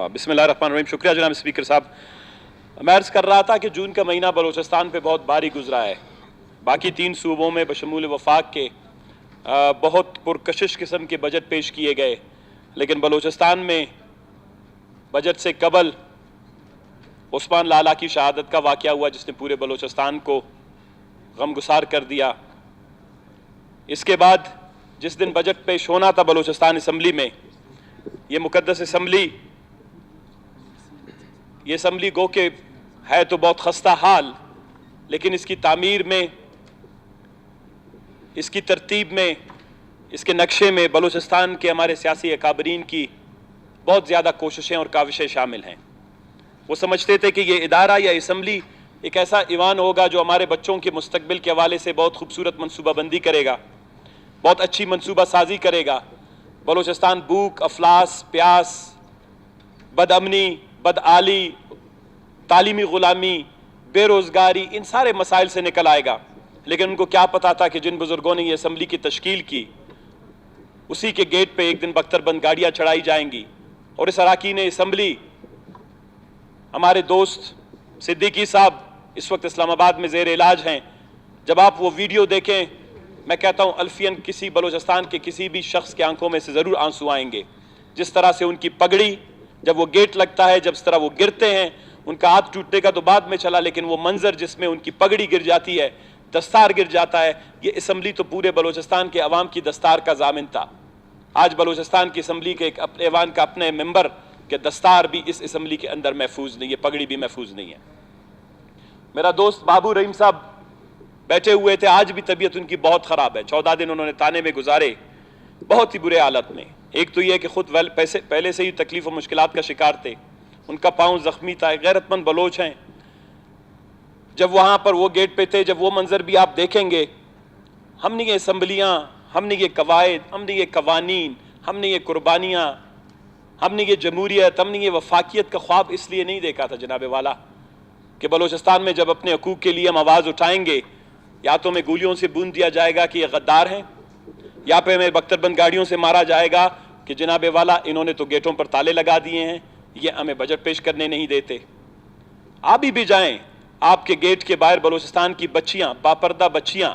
बिस्मिल्लाहिर्रहमानिर्रहीम। शुक्रिया जनाब स्पीकर साहब। मैं अर्ज़ कर रहा था कि जून का महीना बलूचिस्तान पे बहुत भारी गुजरा है। बाकी 3 सूबों में बशमूल वफाक के बहुत पुरकशिश किस्म के बजट पेश किए गए, लेकिन बलूचिस्तान में बजट से कबल उस्मान लाला की शहादत का वाक़या हुआ, जिसने पूरे बलूचिस्तान को गमगुसार कर दिया। इसके बाद जिस दिन बजट पेश होना था बलूचिस्तान असम्बली में, ये मुकद्दस असम्बली, ये असम्बली गो के है तो बहुत खस्ता हाल, लेकिन इसकी तामीर में, इसकी तरतीब में, इसके नक्शे में बलूचिस्तान के हमारे सियासी अकाबरीन की बहुत ज़्यादा कोशिशें और काविशें शामिल हैं। वो समझते थे कि ये इदारा या असम्बली एक ऐसा ईवान होगा जो हमारे बच्चों के मुस्तकबिल के हवाले से बहुत खूबसूरत मनसूबाबंदी करेगा, बहुत अच्छी मनसूबा साजी करेगा। बलूचिस्तान भूख, अफलास, प्यास, बदअमनी, बदआली, तालीमी ग़ुलामी, बेरोज़गारी, इन सारे मसाइल से निकल आएगा। लेकिन उनको क्या पता था कि जिन बुज़ुर्गों ने ये असम्बली की तश्कील की, उसी के गेट पे एक दिन बख्तरबंद गाड़ियाँ चढ़ाई जाएंगी और इस अरकान असम्बली, हमारे दोस्त सिद्दीकी साहब इस वक्त इस्लामाबाद में ज़ेर इलाज हैं। जब आप वो वीडियो देखें, मैं कहता हूँ अल्फियन किसी बलूचिस्तान के किसी भी शख्स के आंखों में से ज़रूर आंसू आएंगे। जिस तरह से उनकी पगड़ी, जब वो गेट लगता है, जब इस तरह वो गिरते हैं, उनका हाथ टूटने का तो बाद में चला, लेकिन वो मंजर जिसमें उनकी पगड़ी गिर जाती है, दस्तार गिर जाता है, ये असम्बली तो पूरे बलूचिस्तान के अवाम की दस्तार का जामिन था। आज बलूचिस्तान की असम्बली के एक अपने ऐवान का अपने मेंबर के दस्तार भी इस असम्बली के अंदर महफूज नहीं है, पगड़ी भी महफूज नहीं है। मेरा दोस्त बाबू रहीम साहब बैठे हुए थे, आज भी तबीयत उनकी बहुत ख़राब है। 14 दिन उन्होंने ताने में गुजारे, बहुत ही बुरे हालत में। एक तो ये कि खुद पहले से ही तकलीफ और मुश्किलात का शिकार थे, उनका पाँव ज़ख्मी था, गैरतमंद बलोच हैं। जब वहाँ पर वो गेट पे थे, जब वो मंजर भी आप देखेंगे, हमने ये असम्बलियाँ, हमने ये कवायद, हमने ये कवानीन, हमने ये कुर्बानियाँ, हमने ये जमहूरियत, हमने ये वफाकियत का ख्वाब इसलिए नहीं देखा था जनाब वाला कि बलूचिस्तान में जब अपने हकूक़ के लिए हम आवाज़ उठाएंगे, या तो हमें गोलियों से बूंद दिया जाएगा कि ये गद्दार हैं, या पे हमें बख्तरबंद गाड़ियों से मारा जाएगा कि जनाब वाला इन्होंने तो गेटों पर ताले लगा दिए हैं, ये हमें बजट पेश करने नहीं देते। आप भी जाएं, आपके गेट के बाहर बलूचिस्तान की बच्चियां, बापर्दा बच्चियां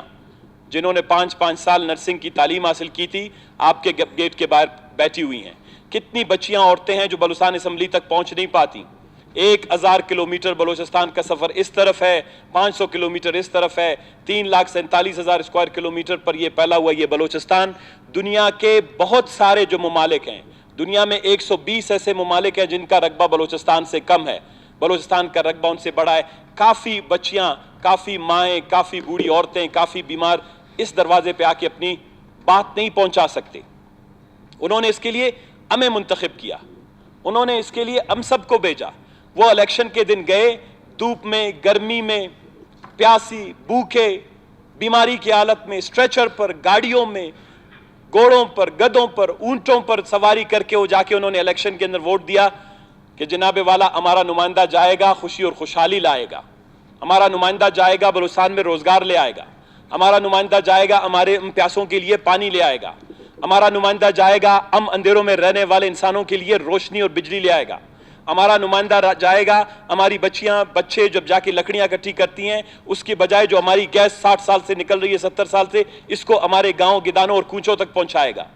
जिन्होंने 5-5 साल नर्सिंग की तालीम हासिल की थी, आपके गेट के बाहर बैठी हुई हैं। कितनी बच्चियां, औरतें हैं जो बलूचिस्तान असम्बली तक पहुंच नहीं पाती। 1000 किलोमीटर बलूचिस्तान का सफ़र इस तरफ है, 500 किलोमीटर इस तरफ है, 3,47,000 स्क्वायर किलोमीटर पर यह फैला हुआ ये बलूचिस्तान। दुनिया के बहुत सारे जो ममालिक हैं, दुनिया में 120 ऐसे ममालिक हैं जिनका रकबा बलूचिस्तान से कम है, बलूचिस्तान का रकबा उनसे बड़ा है। काफ़ी बच्चियाँ, काफ़ी माएँ, काफ़ी बूढ़ी औरतें, काफ़ी बीमार इस दरवाजे पे आके अपनी बात नहीं पहुँचा सकते। उन्होंने इसके लिए हमें मुंतखब किया, उन्होंने इसके लिए हम सबको भेजा। वो इलेक्शन के दिन गए, धूप में, गर्मी में, प्यासी, भूखे, बीमारी की हालत में, स्ट्रेचर पर, गाड़ियों में, घोड़ों पर, गधों पर, ऊंटों पर सवारी करके वो जाके उन्होंने इलेक्शन के अंदर वोट दिया कि जनाब वाला हमारा नुमाइंदा जाएगा, खुशी और खुशहाली लाएगा, हमारा नुमाइंदा जाएगा बलूचिस्तान में रोजगार ले आएगा, हमारा नुमाइंदा जाएगा हमारे प्यासों के लिए पानी ले आएगा, हमारा नुमाइंदा जाएगा हम अंधेरों में रहने वाले इंसानों के लिए रोशनी और बिजली ले आएगा, हमारा नुमाइंदा जाएगा हमारी बच्चियां, बच्चे जब जाके लकड़ियां इकट्ठी करती हैं, उसकी बजाय जो हमारी गैस 60 साल से निकल रही है, 70 साल से, इसको हमारे गांव, गिदानों और कूचों तक पहुंचाएगा।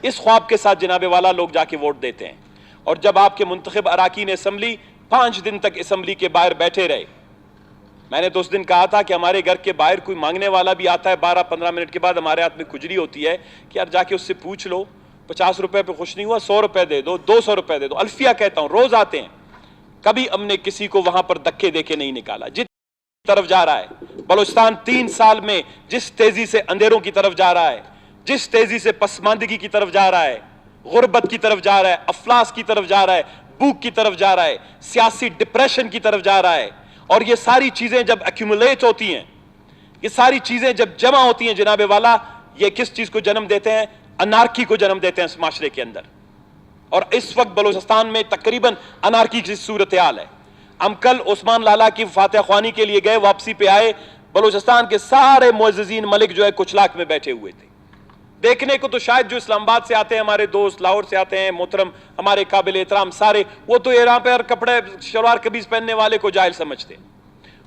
इस ख्वाब के साथ जनाबे वाला लोग जाके वोट देते हैं। और जब आपके मुंतखब अरकान असम्बली 5 दिन तक असम्बली के बाहर बैठे रहे, मैंने तो उस दिन कहा था कि हमारे घर के बाहर कोई मांगने वाला भी आता है, 12-15 मिनट के बाद हमारे हाथ में खुजली होती है कि यार जाके उससे पूछ लो, 50 रुपए पे खुश नहीं हुआ, 100 रुपए दे दो, 200 रुपए दे दो। अल्फिया कहता हूं, रोज आते हैं, कभी हमने किसी को वहां पर धक्के देके नहीं निकाला। जिस तरफ जा रहा है बलूचिस्तान 3 साल में, जिस तेजी से अंधेरों की तरफ जा रहा है, जिस तेजी से पसमानदगी की तरफ जा रहा है, गुर्बत की तरफ जा रहा है, अफलास की तरफ जा रहा है, भूख की तरफ जा रहा है, सियासी डिप्रेशन की तरफ जा रहा है, और ये सारी चीजें जब एक्यूमुलेट होती हैं, ये सारी चीजें जब जमा होती हैं जनाबे वाला, ये किस चीज को जन्म देते हैं? अनार्की को जन्म देते हैं इस माशरे के अंदर। और इस वक्त बलूचिस्तान में तकरीबन अनार्की की सूरत हाल है। हम कल उस्मान लाला की फातिहा ख्वानी के लिए गए, वापसी पे आए, बलूचिस्तान के सारे मुअज़्ज़िज़ीन मलिक जो है कुचलाक में बैठे हुए थे। دیکھنے کو تو شاید جو اسلام آباد سے آتے ہیں ہمارے دوست، لاہور سے آتے ہیں محترم ہمارے قابل احترام سارے، وہ تو یہاں پہ کپڑے شلوار قمیض پہننے والے کو جاہل سمجھتے ہیں.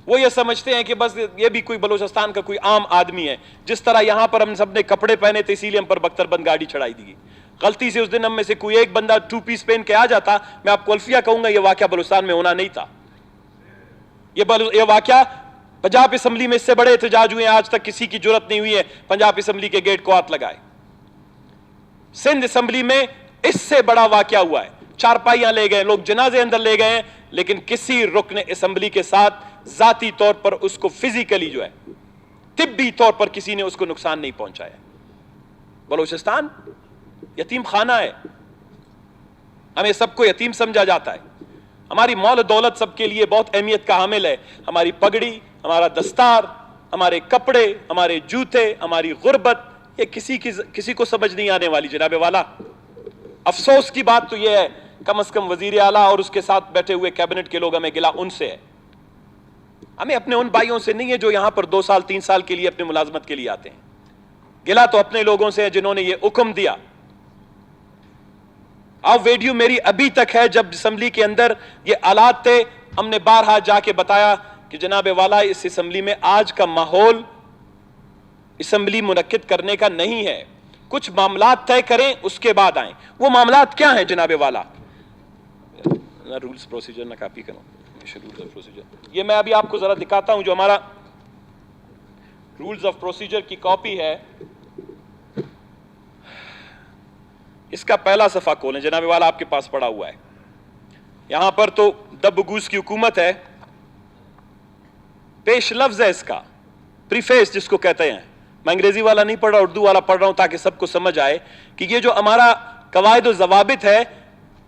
وہ یہ سمجھتے ہیں کہ بس یہ بھی کوئی بلوچستان کا کوئی عام آدمی ہے. جس طرح یہاں پر ہم سب نے کپڑے پہنے تھے اسی لیے ہم پر بختر بند گاڑی چڑھائی دی گئی. غلطی سے اس دن ہم میں سے کوئی ایک بندہ 2 پیس پہن کے آ جاتا، میں آپ کو الفیہ کہوں گا، یہ واقعہ بلوچستان میں ہونا نہیں تھا. یہ واقعہ پنجاب اسمبلی میں اس سے بڑے احتجاج ہوئے ہیں، آج تک کسی کی جرت نہیں ہوئی ہے پنجاب اسمبلی کے گیٹ کو ہاتھ لگائے. سندھ اسمبلی میں اس سے بڑا واقعہ ہوا ہے. چارپائیاں لے گئے لوگ، جنازے اندر لے گئے ہیں، لیکن کسی رکن اسمبلی کے ساتھ ذاتی طور پر اس کو فزیکلی جو ہے طبی طور پر کسی نے اس کو نقصان نہیں پہنچایا. بلوچستان یتیم خانہ ہے، ہمیں سب کو یتیم سمجھا جاتا ہے. ہماری مال و دولت سب کے لیے بہت اہمیت کا حامل ہے. ہماری پگڑی، ہمارا دستار، ہمارے کپڑے، ہمارے جوتے، ہماری غربت، یہ کسی کو سمجھ نہیں آنے والی جناب والا. افسوس کی بات تو یہ ہے کم از کم وزیر اعلیٰ اور اس کے ساتھ بیٹھے ہوئے کیبنٹ کے لوگ، ہمیں گلہ ان سے ہے، ہمیں اپنے ان بھائیوں سے نہیں ہے جو یہاں پر 2 سال 3 سال کے لیے اپنے ملازمت کے لیے آتے ہیں. گلہ تو اپنے لوگوں سے ہے جنہوں نے یہ حکم دیا. ویڈیو میری ابھی تک ہے جب اسمبلی کے اندر یہ آلات تھے، ہم نے بارہا جا کے بتایا کہ جناب والا اس اسمبلی میں آج کا ماحول اسمبلی منعقد کرنے کا نہیں ہے. کچھ معاملات طے کریں اس کے بعد آئیں. وہ معاملات کیا ہیں جناب والا؟ رولز پروسیجر نہ کاپی کروں، یہ میں ابھی آپ کو ذرا دکھاتا ہوں جو ہمارا رولز آف پروسیجر کی کاپی ہے. اس کا پہلا صفحہ کھولیں جناب والا، آپ کے پاس پڑا ہوا ہے. یہاں پر تو دبگوز کی حکومت ہے، پیش لفظ ہے اس کا، پریفیس جس کو کہتے ہیں. میں انگریزی والا نہیں پڑھ رہا، اردو والا پڑھ رہا ہوں تاکہ سب کو سمجھ آئے کہ یہ جو ہمارا قواعد و ضوابط ہے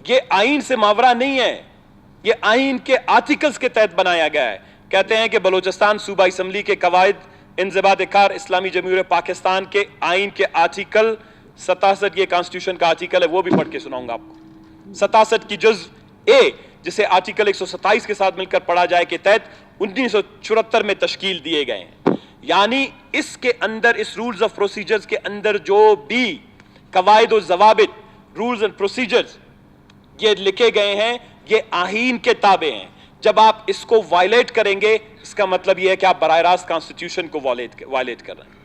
یہ آئین سے ماورا نہیں ہے، یہ آئین کے آرٹیکلز کے تحت بنایا گیا ہے. کہتے ہیں کہ بلوچستان صوبہ اسمبلی کے قواعد انضباط کار اسلامی جمہوریہ پاکستان کے آئین کے آرٹیکل 67، یہ کانسٹیٹیوشن کا آرٹیکل ہے، وہ بھی پڑھ کے سناؤں گا آپ کو. 67 کی جز اے جسے آرٹیکل 127 کے ساتھ مل کر پڑھا جائے کے تحت 1974 میں تشکیل دیے گئے ہیں. یعنی اس کے اندر، اس رولز آف پروسیجرز کے اندر جو بھی قواعد و ضوابط، رولز اینڈ پروسیجرز یہ لکھے گئے ہیں یہ آئین کے تابع ہیں. جب آپ اس کو وائلیٹ کریں گے اس کا مطلب یہ ہے کہ آپ براہ راست کانسٹیٹیوشن کو وائلیٹ کر رہے ہیں.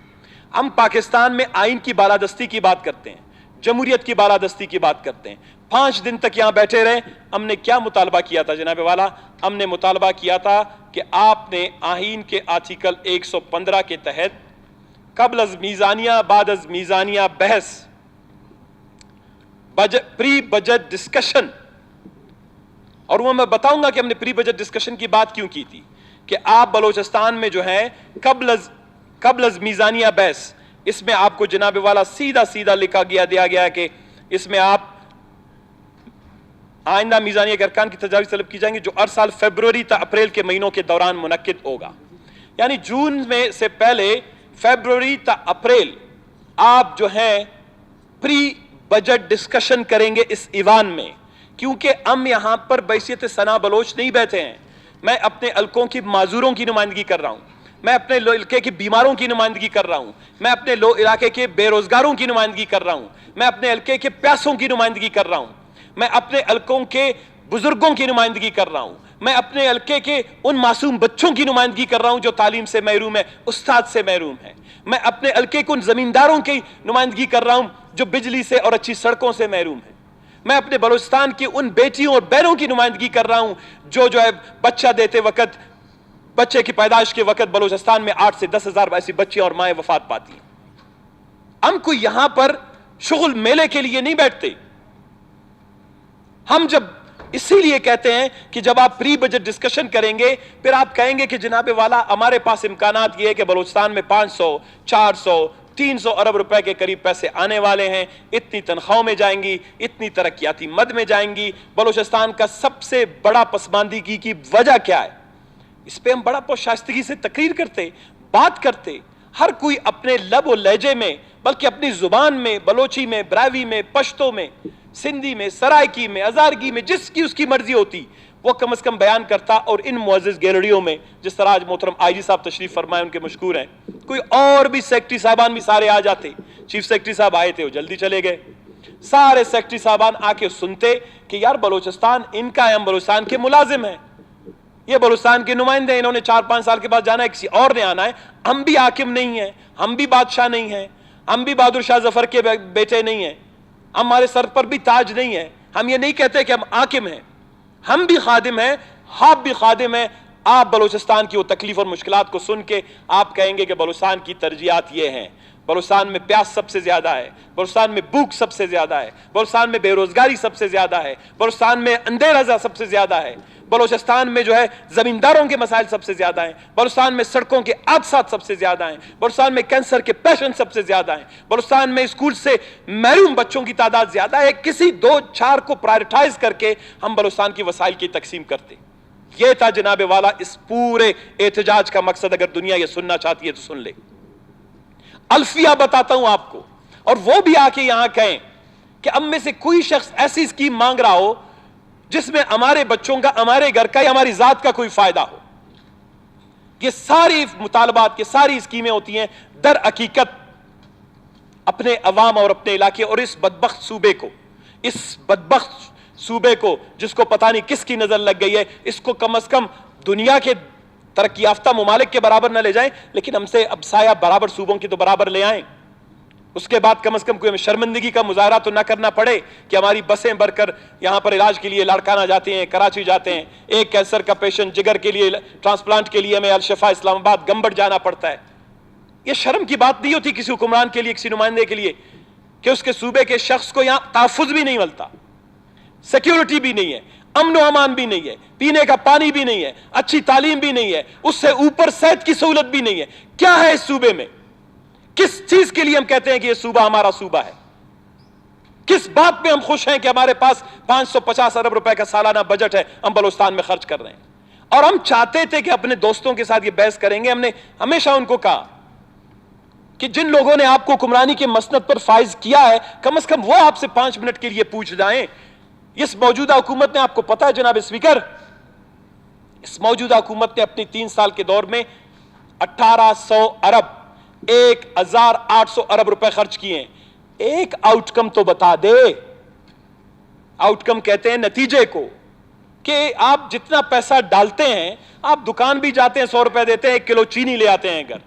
ہم پاکستان میں آئین کی بالادستی کی بات کرتے ہیں، جمہوریت کی بالادستی کی بات کرتے ہیں. 5 دن تک یہاں بیٹھے رہے. ہم نے کیا مطالبہ کیا تھا جناب والا؟ ہم نے مطالبہ کیا تھا کہ آپ نے آئین کے آرٹیکل 115 کے تحت قبل از میزانیہ، بعد از میزانیہ بحث، پری بجٹ ڈسکشن، اور وہ میں بتاؤں گا کہ ہم نے پری بجٹ ڈسکشن کی بات کیوں کی تھی، کہ آپ بلوچستان میں جو ہے قبل از میزانیہ بحث، اس میں آپ کو جناب والا سیدھا دیا گیا کہ اس میں آپ آئندہ میزانیہ کے ارکان کی تجاویز طلب کی جائیں گی جو ہر سال فیبروری تا اپریل کے مہینوں کے دوران منعقد ہوگا. یعنی جون میں سے پہلے فیبروری تا اپریل آپ جو ہیں پری بجٹ ڈسکشن کریں گے اس ایوان میں. کیونکہ ہم یہاں پر بحیثیت ثنا بلوچ نہیں بیٹھے ہیں. میں اپنے حلقوں کی معذوروں کی نمائندگی کر رہا ہوں، میں اپنے علاقے کے بیماروں کی نمائندگی کر رہا ہوں، میں اپنے علاقے کے بے روزگاروں کی نمائندگی کر رہا ہوں، میں اپنے علاقے کے پیاسوں کی نمائندگی کر رہا ہوں، میں اپنے حلقوں کے بزرگوں کی نمائندگی کر رہا ہوں، میں اپنے حلقے کے ان معصوم بچوں کی نمائندگی کر رہا ہوں جو تعلیم سے محروم ہے، استاد سے محروم ہے، میں اپنے حلقے کے ان زمینداروں کی نمائندگی کر رہا ہوں جو بجلی سے اور اچھی سڑکوں سے محروم ہیں، میں اپنے بلوچستان کی ان بیٹیوں اور بہنوں کی نمائندگی کر رہا ہوں جو ہے بچہ دیتے وقت، بچے کی پیدائش کے وقت بلوچستان میں 8 سے 10 ہزار ایسی بچیاں اور مائیں وفات پاتی ہیں. ہم کوئی یہاں پر شغل میلے کے لیے نہیں بیٹھتے. ہم جب اسی لیے کہتے ہیں کہ جب آپ پری بجٹ ڈسکشن کریں گے پھر آپ کہیں گے کہ جناب والا ہمارے پاس امکانات یہ ہے کہ بلوچستان میں 500 400 300 ارب روپے کے قریب پیسے آنے والے ہیں، اتنی تنخواہوں میں جائیں گی، اتنی ترقیاتی مد میں جائیں گی. بلوچستان کا سب سے بڑا پسماندگی کی وجہ کیا ہے؟ اس پہ ہم بڑا شائستگی سے تقریر کرتے، بات کرتے، ہر کوئی اپنے لب و لہجے میں بلکہ اپنی زبان میں، بلوچی میں، براوی میں، پشتو میں، سندھی میں، سرائکی میں، ہزارگی میں، جس کی اس کی مرضی ہوتی وہ कम से कम बयान करता। और इन मुअज़्ज़िज़ गैलरियों में जिस तरह आज मोहतरम आईजी साहब तशरीफ फरमाए, उनके मशकूर हैं, कोई और भी सेक्रेटरी साहबान भी सारे आ जाते। चीफ सेक्रेटरी साहब आए थे, वो जल्दी चले गए। सारे सेक्रेटरी साहबान आके सुनते कि यार बलोचिस्तान इनका है, हम बलोचिस्तान के मुलाजिम हैं, ये बलूचिस्तान के नुमाइंदे, इन्होंने 4-5 साल के बाद जाना है, किसी और ने आना है, हम भी हाकिम नहीं हैं, हम भी बादशाह नहीं हैं, हम भी बहादुर शाह जफर के बेटे नहीं हैं, हमारे सर पर भी ताज नहीं है, हम ये नहीं कहते कि हम हाकिम हैं, हम भी खादिम हैं, आप भी खादिम हैं। आप बलूचिस्तान की वो तकलीफ और मुश्किलात को सुन के आप कहेंगे कि बलूचिस्तान की तरजीहात ये हैं, बलूचिस्तान में प्यास सबसे ज्यादा है, बलूचिस्तान में भूख सबसे ज्यादा है, बलूचिस्तान में बेरोजगारी सबसे ज्यादा है, बलूचिस्तान में अंधेरा सबसे ज्यादा है, बलूचिस्तान में जो है जमींदारों के मसाइल सबसे ज्यादा हैं, बलूचिस्तान में सड़कों के हादसात सबसे ज्यादा हैं, बलूचिस्तान में कैंसर के पेशेंट सबसे ज्यादा हैं, बलूचिस्तान में स्कूल से महरूम बच्चों की तादाद ज्यादा है। किसी 2-4 को प्रायोरिटाइज करके हम बलूचिस्तान की वसाइल की तकसीम करते। यह था जनाब वाला इस पूरे एहतजाज का मकसद। अगर दुनिया ये सुनना चाहती है तो सुन ले। अल्फिया बताता हूं आपको, और वो भी आके यहां कहें कि अब में से कोई शख्स ऐसी स्कीम मांग रहा हो जिसमें हमारे बच्चों का, हमारे घर का या हमारी जात का कोई फायदा हो। ये सारी मुतालबात, ये सारी स्कीमें होती हैं दर हकीकत अपने अवाम और अपने इलाके और इस बदबख्त सूबे को, इस बदबख्त सूबे को जिसको पता नहीं किसकी नजर लग गई है, इसको कम से कम दुनिया के तरक्की याफ्ता मुमालिक के बराबर न ले जाएं, लेकिन हमसे अब साया बराबर सूबों की तो बराबर ले आएं। उसके बाद कम से कम कोई हमें शर्मिंदगी का मुजाहरा तो ना करना पड़े कि हमारी बसें भरकर यहां पर इलाज के लिए लाड़काना जाते हैं, कराची जाते हैं, एक कैंसर का पेशेंट जिगर के लिए ट्रांसप्लांट के लिए हमें अल-शफा इस्लामाबाद गंबड़ जाना पड़ता है। यह शर्म की बात नहीं होती किसी हुक्मरान के लिए, किसी नुमाइंदे के लिए, कि उसके सूबे के शख्स को यहां तहफ़्फ़ुज़ भी नहीं मिलता, सिक्योरिटी भी नहीं है, अमन व अमान भी नहीं है, पीने का पानी भी नहीं है, अच्छी तालीम भी नहीं है, उससे ऊपर सेहत की सहूलत भी नहीं है। क्या है इस सूबे में? किस चीज के लिए हम कहते हैं कि यह सूबा हमारा सूबा है? किस बात पे हम खुश हैं कि हमारे पास 550 अरब रुपए का सालाना बजट है, हम बलूचिस्तान में खर्च कर रहे हैं। और हम चाहते थे कि अपने दोस्तों के साथ ये बहस करेंगे। हमने हमेशा उनको कहा कि जिन लोगों ने आपको हुक्मरानी के मसनद पर फाइज किया है, कम से कम वो आपसे 5 मिनट के लिए पूछ जाएं। इस मौजूदा हुकूमत ने, आपको पता है जनाब स्पीकर, इस मौजूदा हुकूमत ने अपनी 3 साल के दौर में 1800 अरब 1800 अरब रुपए खर्च किए हैं। एक आउटकम तो बता दे। आउटकम कहते हैं नतीजे को, कि आप जितना पैसा डालते हैं, आप दुकान भी जाते हैं 100 रुपए देते हैं, 1 किलो चीनी ले आते हैं घर।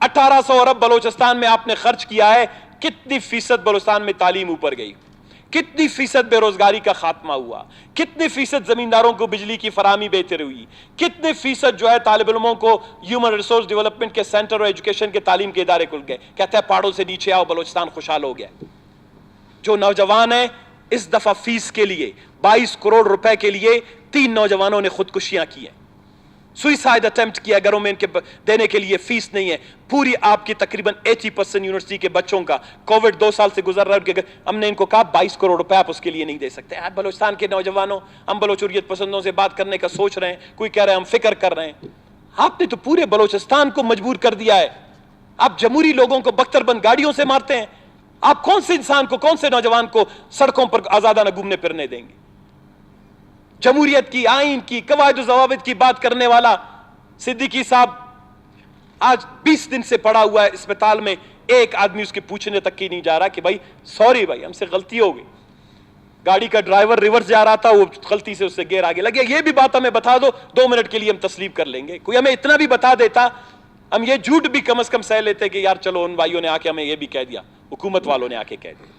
1800 अरब बलूचिस्तान में आपने खर्च किया है। कितनी फीसद बलूचिस्तान में तालीम ऊपर गई? कितनी फीसद बेरोजगारी का खात्मा हुआ? कितनी फीसद जमींदारों को बिजली की फराहमी बेहतर हुई? कितने फीसद जो है तालिब इल्मों को ह्यूमन रिसोर्स डेवलपमेंट के सेंटर और एजुकेशन के तालीम के इदारे खुल गए? कहते हैं पहाड़ों से नीचे आओ, बलूचिस्तान खुशहाल हो गया। जो नौजवान है, इस दफा फीस के लिए 22 करोड़ रुपए के लिए 3 नौजवानों ने खुदकुशियां की हैं, सुइसाइड अटेम्प्ट किया। घरों में इनके देने के लिए फीस नहीं है। पूरी आपकी तकरीबन 80% यूनिवर्सिटी के बच्चों का कोविड 2 साल से गुजर रहा है, हमने इनको कहा 22 करोड़ रुपए आप उसके लिए नहीं दे सकते। आप बलूचिस्तान के नौजवानों, हम बलोचुरियत पसंदों से बात करने का सोच रहे हैं, कोई कह रहे हैं हम फिक्र कर रहे हैं। आपने तो पूरे बलूचिस्तान को मजबूर कर दिया है। आप जमहूरी लोगों को बख्तरबंद गाड़ियों से मारते हैं। आप कौन से इंसान को, कौन से नौजवान को सड़कों पर आजादाना घूमने फिरने देंगे? जमहूरियत की, आइन की, कवायद ज़वाबित की बात करने वाला सिद्दीकी साहब आज 20 दिन से पड़ा हुआ है अस्पताल में। एक आदमी उसके पूछने तक की नहीं जा रहा कि भाई सॉरी भाई, हमसे गलती हो गई, गाड़ी का ड्राइवर रिवर्स जा रहा था, वो गलती से उससे गेर आगे लगे। ये भी बात हमें बता दो, 2 मिनट के लिए हम तस्लीम कर लेंगे। कोई हमें इतना भी बता देता, हम ये झूठ भी कम से कम सह लेते कि यार चलो उन भाइयों ने आके हमें ये भी कह दिया, हुकूमत वालों ने आके कह दिया।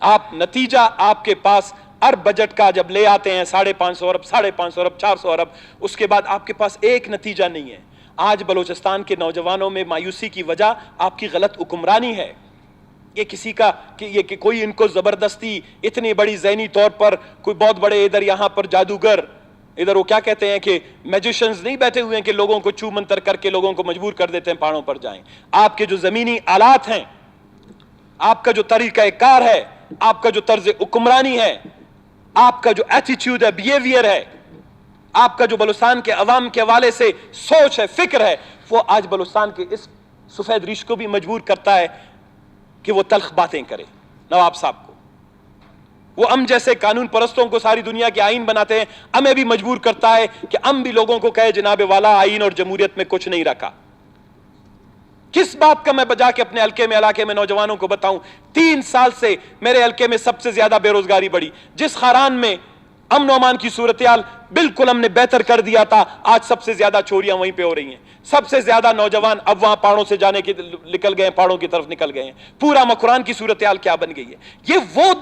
आप नतीजा आपके पास हर बजट का जब ले आते हैं 550 अरब, 550 अरब, 400 अरब, उसके बाद आपके पास एक नतीजा नहीं है। आज बलूचिस्तान के नौजवानों में मायूसी की वजह आपकी गलत हुक्मरानी है। ये किसी का कि कोई इनको जबरदस्ती इतनी बड़ी ज़हनी तौर पर कोई बहुत बड़े इधर यहां पर जादूगर, इधर वो क्या कहते हैं कि मैजिशियंस नहीं बैठे हुए हैं कि लोगों को छू मंतर करके लोगों को मजबूर कर देते हैं पहाड़ों पर जाएं। आपके जो जमीनी आलात हैं, आपका जो तरीका कार है, आपका जो तर्ज हुक्मरानी है, आपका जो एटीट्यूड है, बिहेवियर है, आपका जो बलूचिस्तान के अवाम के हवाले से सोच है, फिक्र है, वो आज बलूचिस्तान के इस सफेद रीश को भी मजबूर करता है कि वो तल्ख बातें करे नवाब साहब को। وہ ہم جیسے قانون پرستوں کو ساری دنیا کے آئین بناتے ہیں، ہمیں بھی مجبور کرتا ہے کہ ہم بھی لوگوں کو کہے جناب والا آئین اور جمہوریت میں کچھ نہیں رکھا۔ کس بات کا میں بجا کے اپنے علاقے میں نوجوانوں کو بتاؤں؟ 3 سال سے میرے حلقے میں سب سے زیادہ بے روزگاری بڑھی، جس خاران میں امن و امان کی صورتحال بالکل ہم نے بہتر کر دیا تھا، آج سب سے زیادہ چوریاں وہیں پہ ہو رہی ہیں، سب سے زیادہ نوجوان اب وہاں پہاڑوں سے جانے کے نکل گئے ہیں، پہاڑوں کی طرف نکل گئے ہیں۔ پورا مکران کی صورتحال کیا بن گئی ہے؟ یہ وہ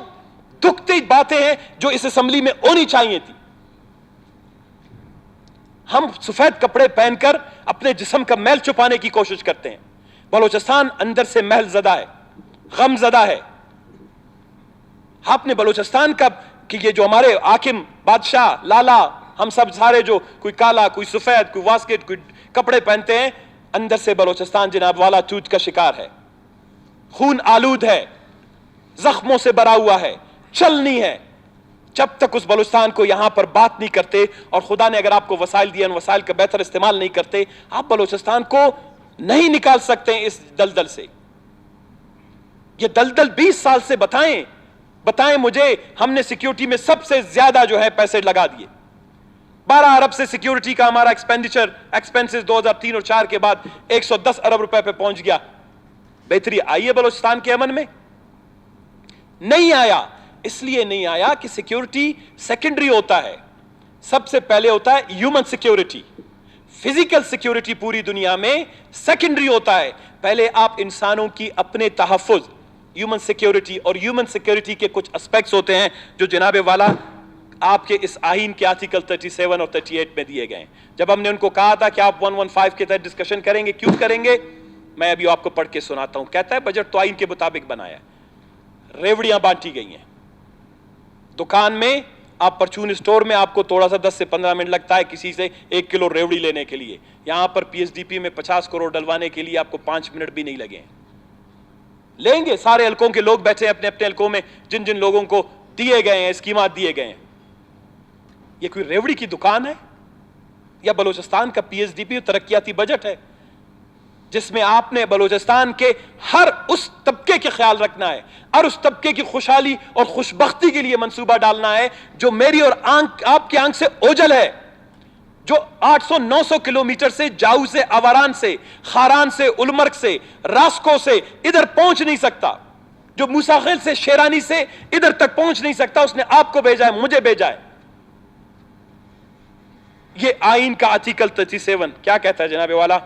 دکھتی باتیں ہیں جو اس اسمبلی میں ہونی چاہیے تھی۔ ہم سفید کپڑے پہن کر اپنے جسم کا میل چھپانے کی کوشش کرتے ہیں۔ بلوچستان اندر سے محل زدہ ہے، غم زدہ ہے۔ آپ نے بلوچستان کا کہ یہ جو ہمارے حاکم بادشاہ لالا ہم سب سارے جو کوئی کالا کوئی سفید کوئی واسکٹ کوئی کپڑے پہنتے ہیں، اندر سے بلوچستان جناب والا چوٹ کا شکار ہے، خون آلود ہے، زخموں سے بھرا ہوا ہے، چلنی ہے۔ جب تک اس بلوچستان کو یہاں پر بات نہیں کرتے، اور خدا نے اگر آپ کو وسائل دیا ان وسائل کا بہتر استعمال نہیں کرتے، آپ بلوچستان کو نہیں نکال سکتے اس دلدل سے۔ یہ دلدل 20 سال سے بتائیں مجھے، ہم نے سیکیورٹی میں سب سے زیادہ جو ہے پیسے لگا دیے، 12 ارب سے سیکیورٹی کا ہمارا ایکسپینسز 2003 اور 4 کے بعد 110 ارب روپے پہ پہنچ گیا۔ بہتری آئی ہے بلوچستان کے امن میں؟ نہیں آیا۔ اس لیے نہیں آیا کہ سیکیورٹی سیکنڈری ہوتا ہے، سب سے پہلے ہوتا ہے ہیومن سیکیورٹی۔ فزیکل سیکیورٹی پوری دنیا میں سیکنڈری ہوتا ہے، پہلے آپ انسانوں کی اپنے تحفظ، ہیومن سیکیورٹی، اور ہیومن سیکیورٹی کے کچھ اسپیکٹس ہوتے ہیں جو جناب والا آپ کے اس آئین کے آرٹیکل 37 اور 38 میں دیے گئے ہیں۔ جب ہم نے ان کو کہا تھا کہ آپ 115 کے تحت ڈسکشن کریں گے، کیوں کریں گے؟ میں ابھی آپ کو پڑھ کے سناتا ہوں۔ کہتا ہے بجٹ تو آئین کے مطابق بنایا ہے، ریوڑیاں بانٹی گئی ہیں دکان میں، آپ پرچون اسٹور میں آپ کو تھوڑا سا 10 سے 15 منٹ لگتا ہے کسی سے 1 کلو ریوڑی لینے کے لیے، یہاں پر پی ایس ڈی پی میں 50 کروڑ ڈلوانے کے لیے آپ کو 5 منٹ بھی نہیں لگے ہیں۔ لیں گے سارے حلقوں کے لوگ بیٹھے اپنے اپنے حلقوں میں، جن جن لوگوں کو دیے گئے ہیں اسکیمات دیے گئے ہیں۔ یہ کوئی ریوڑی کی دکان ہے یا بلوچستان کا پی ایس ڈی پی ترقیاتی بجٹ ہے جس میں آپ نے بلوچستان کے ہر اس طبقے کے خیال رکھنا ہے، ہر اس طبقے کی خوشحالی اور خوشبختی کے لیے منصوبہ ڈالنا ہے جو میری اور آپ کی آنکھ سے اوجھل ہے، جو 800-900 کلومیٹر سے جاؤ سے آواران سے خاران سے المرگ سے راسکو سے ادھر پہنچ نہیں سکتا، جو موسیٰ خیل سے شیرانی سے ادھر تک پہنچ نہیں سکتا، اس نے آپ کو بھیجا ہے، مجھے بھیجا ہے۔ یہ آئین کا آرٹیکل 37 کیا کہتا ہے جناب والا؟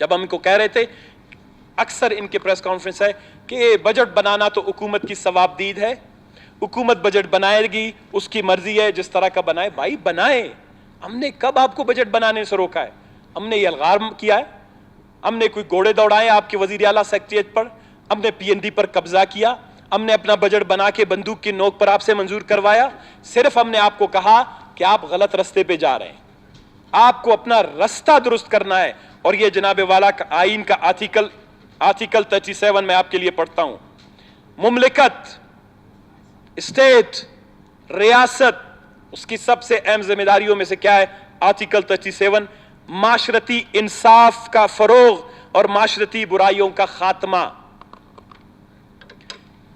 جب ہم ان کو کہہ رہے تھے، اکثر ان کے پریس کانفرنس ہے کہ بجٹ بنانا تو حکومت کی ثوابدید ہے، حکومت بجٹ بنائے گی، اس کی مرضی ہے جس طرح کا بنائے۔ بھائی بنائے، ہم نے کب آپ کو بجٹ بنانے سے روکا ہے؟ ہم نے یہ الغار کیا ہے؟ ہم نے کوئی گھوڑے دوڑائے آپ کے وزیر اعلیٰ سیکریٹریٹ پر؟ ہم نے پی این ڈی پر قبضہ کیا؟ ہم نے اپنا بجٹ بنا کے بندوق کی نوک پر آپ سے منظور کروایا؟ صرف ہم نے آپ کو کہا کہ آپ غلط رستے پہ جا رہے ہیں، آپ کو اپنا رستہ درست کرنا ہے۔ اور یہ جناب والا کا آئین کا آرٹیکل 37 میں آپ کے لیے پڑھتا ہوں۔ مملکت، اسٹیٹ، ریاست، اس کی سب سے اہم ذمہ داریوں میں سے کیا ہے؟ آرٹیکل 37 معاشرتی انصاف کا فروغ اور معاشرتی برائیوں کا خاتمہ۔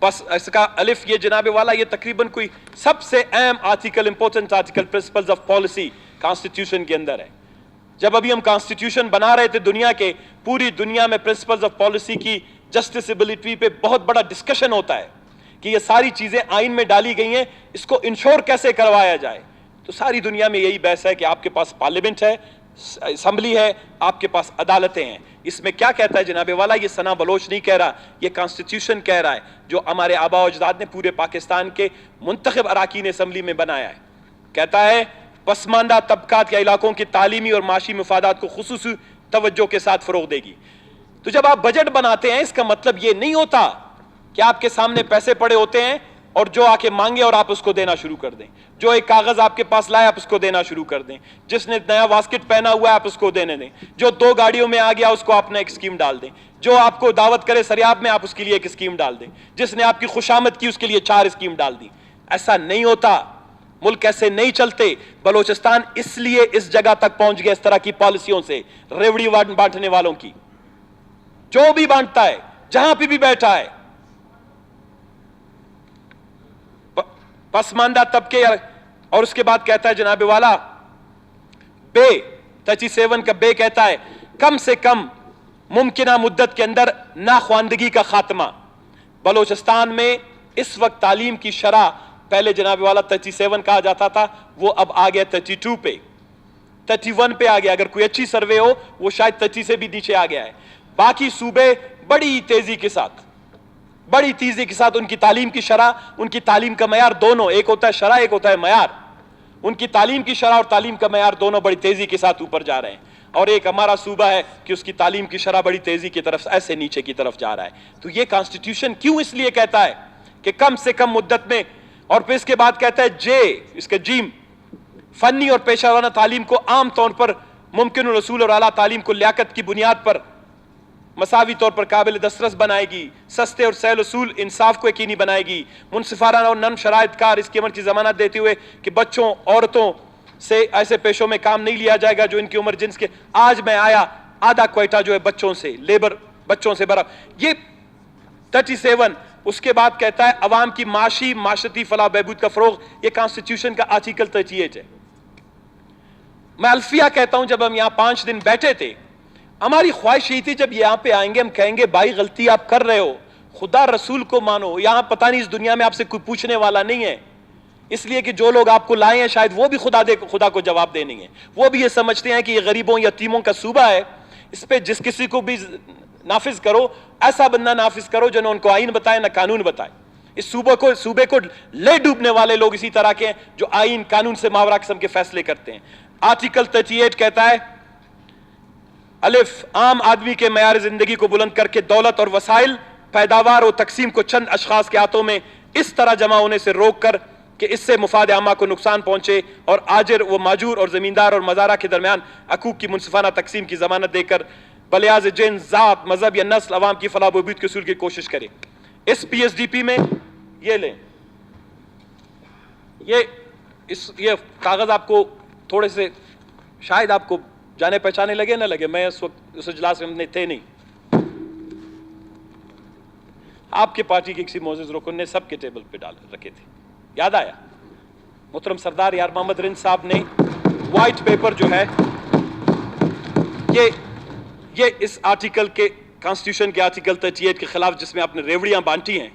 بس اس کا الف یہ جناب والا یہ تقریباً کوئی سب سے اہم article, important article principles of policy constitution کے اندر ہے۔ جب ابھی ہم کانسٹیٹیوشن بنا رہے تھے دنیا کے، پوری دنیا میں پرنسپلز آف پالیسی کی جسٹسیبلٹی پہ بہت بڑا ڈسکشن ہوتا ہے کہ یہ ساری چیزیں آئین میں ڈالی گئی ہیں، اس کو انشور کیسے کروایا جائے۔ تو ساری دنیا میں یہی بحث ہے کہ آپ کے پاس پارلیمنٹ ہے، اسمبلی ہے، آپ کے پاس عدالتیں ہیں۔ اس میں کیا کہتا ہے جناب والا؟ یہ ثنا بلوچ نہیں کہہ رہا، یہ کانسٹیٹیوشن کہہ رہا ہے جو ہمارے آباء و اجداد نے پورے پاکستان کے منتخب اراکین اسمبلی میں بنایا ہے۔ کہتا ہے پسماندہ طبقات یا علاقوں کی تعلیمی اور معاشی مفادات کو خصوصی توجہ کے ساتھ فروغ دے گی۔ تو جب آپ بجٹ بناتے ہیں اس کا مطلب یہ نہیں ہوتا کہ آپ کے سامنے پیسے پڑے ہوتے ہیں اور جو آ کے مانگے اور آپ اس کو دینا شروع کر دیں، جو ایک کاغذ آپ کے پاس لائے آپ اس کو دینا شروع کر دیں، جس نے نیا واسکٹ پہنا ہوا ہے آپ اس کو دینے دیں، جو 2 گاڑیوں میں آ گیا اس کو آپ نے ایک اسکیم ڈال دیں، جو آپ کو دعوت کرے سریاب میں آپ اس کے لیے ایک اسکیم ڈال دیں، جس نے آپ کی خوشامد کی اس کے لیے 4 اسکیم ڈال دی۔ ایسا نہیں ہوتا، ملک ایسے نہیں چلتے۔ بلوچستان اس لیے اس جگہ تک پہنچ گیا اس طرح کی پالیسیوں سے، ریوڑی بانٹنے والوں کی، جو بھی بانٹتا ہے جہاں پہ بھی بیٹھا ہے۔ पसमानदा तबके, और उसके बाद कहता है जनाब वाला बे 37 का बे कहता है कम से कम मुमकिना मुद्दत के अंदर नाख्वानदगी का खात्मा। बलोचिस्तान में इस वक्त तालीम की शरह पहले जनाब वाला 37 कहा जाता था, वो अब आ गया 32 पे, 31 पे आ गया। अगर कोई अच्छी सर्वे हो वो शायद 30 से भी नीचे आ गया है। बाकी सूबे बड़ी तेजी के साथ उनकी तालीम की शरह, उनकी तालीम का मयार दोनों, एक होता है शरह एक होता है मयार, उनकी तालीम की शरह और तालीम का मयार दोनों बड़ी तेजी के साथ ऊपर जा रहे हैं। और एक हमारा सूबा है कि उसकी तालीम की शरह बड़ी तेजी की तरफ ऐसे नीचे की तरफ जा रहा है। तो ये कॉन्स्टिट्यूशन क्यों इसलिए कहता है कि कम से कम मुद्दत में, और फिर इसके बाद कहता है जे, इसका जीम, फन्नी और पेशावराना तालीम को आम तौर पर मुमकिन रसूल और आला तालीम को लियाकत की बुनियाद पर मसावी तौर पर काबिल दस्तरस बनाएगी, सस्ते और सहल उसूल इंसाफ को यकीनी बनाएगी, मुनसिफाना और नम शराइतकार इसकी अमर की जमानत देते हुए कि बच्चों औरतों से ऐसे पेशों में काम नहीं लिया जाएगा जो इनकी उम्र जिन्स के, आज मैं आया आधा क्वेटा जो है बच्चों से, लेबर बच्चों से भरा, ये 37। उसके बाद कहता है अवाम की माशी माशरती फलाह बहबूद का फरोग, ये कॉन्स्टिट्यूशन का आर्टिकल 38 है। मैं अल्फिया कहता हूं, जब हम यहां 5 दिन बैठे थे, हमारी ख्वाहिश यही थी जब यहां पे आएंगे हम कहेंगे भाई गलती आप कर रहे हो, खुदा रसूल को मानो, यहां पता नहीं इस दुनिया में आपसे कोई पूछने वाला नहीं है, इसलिए कि जो लोग आपको लाए हैं शायद वो भी खुदा को जवाब देने हैं। वो भी ये समझते हैं कि ये गरीबों यतीमों का सूबा है, इस पे जिस किसी को भी नाफिज करो, ऐसा बंदा नाफिज करो जो न उनको आइन बताए न कानून बताए। इस सूबे को ले डूबने वाले लोग इसी तरह के हैं जो आइन कानून से मावरा किस्म के फैसले करते हैं। आर्टिकल 38 कहता है अलिफ, आम आदमी के मयार जिंदगी को बुलंद करके दौलत और वसाइल, पैदावार और तकसीम को चंद अशखास के हाथों में इस तरह जमा होने से रोक कर कि इससे मुफाद आमा को नुकसान पहुंचे, और आजिर व माजूर और जमींदार और मजारा के दरमियान हकूक की मुनसिफाना तकसीम की जमानत देकर बलियाज जिन, जात, मजहब या नस्ल अवाम की फलाह बहबूद के उसूल की कोशिश करे। इस PSDP में ये लें, ये कागज आपको थोड़े से शायद आपको जाने पहचाने लगे ना लगे, मैं उस वक्त उस इजलास में थे नहीं, आपके पार्टी के किसी मोअज़्ज़िज़ रुकन ने सबके टेबल पे डाल रखे थे, याद आया। मोहतरम सरदार यार मोहम्मद रिंद साहब ने व्हाइट पेपर जो है ये इस आर्टिकल के, कॉन्स्टिट्यूशन के आर्टिकल 38 के खिलाफ, जिसमें आपने रेवड़ियां बांटी हैं,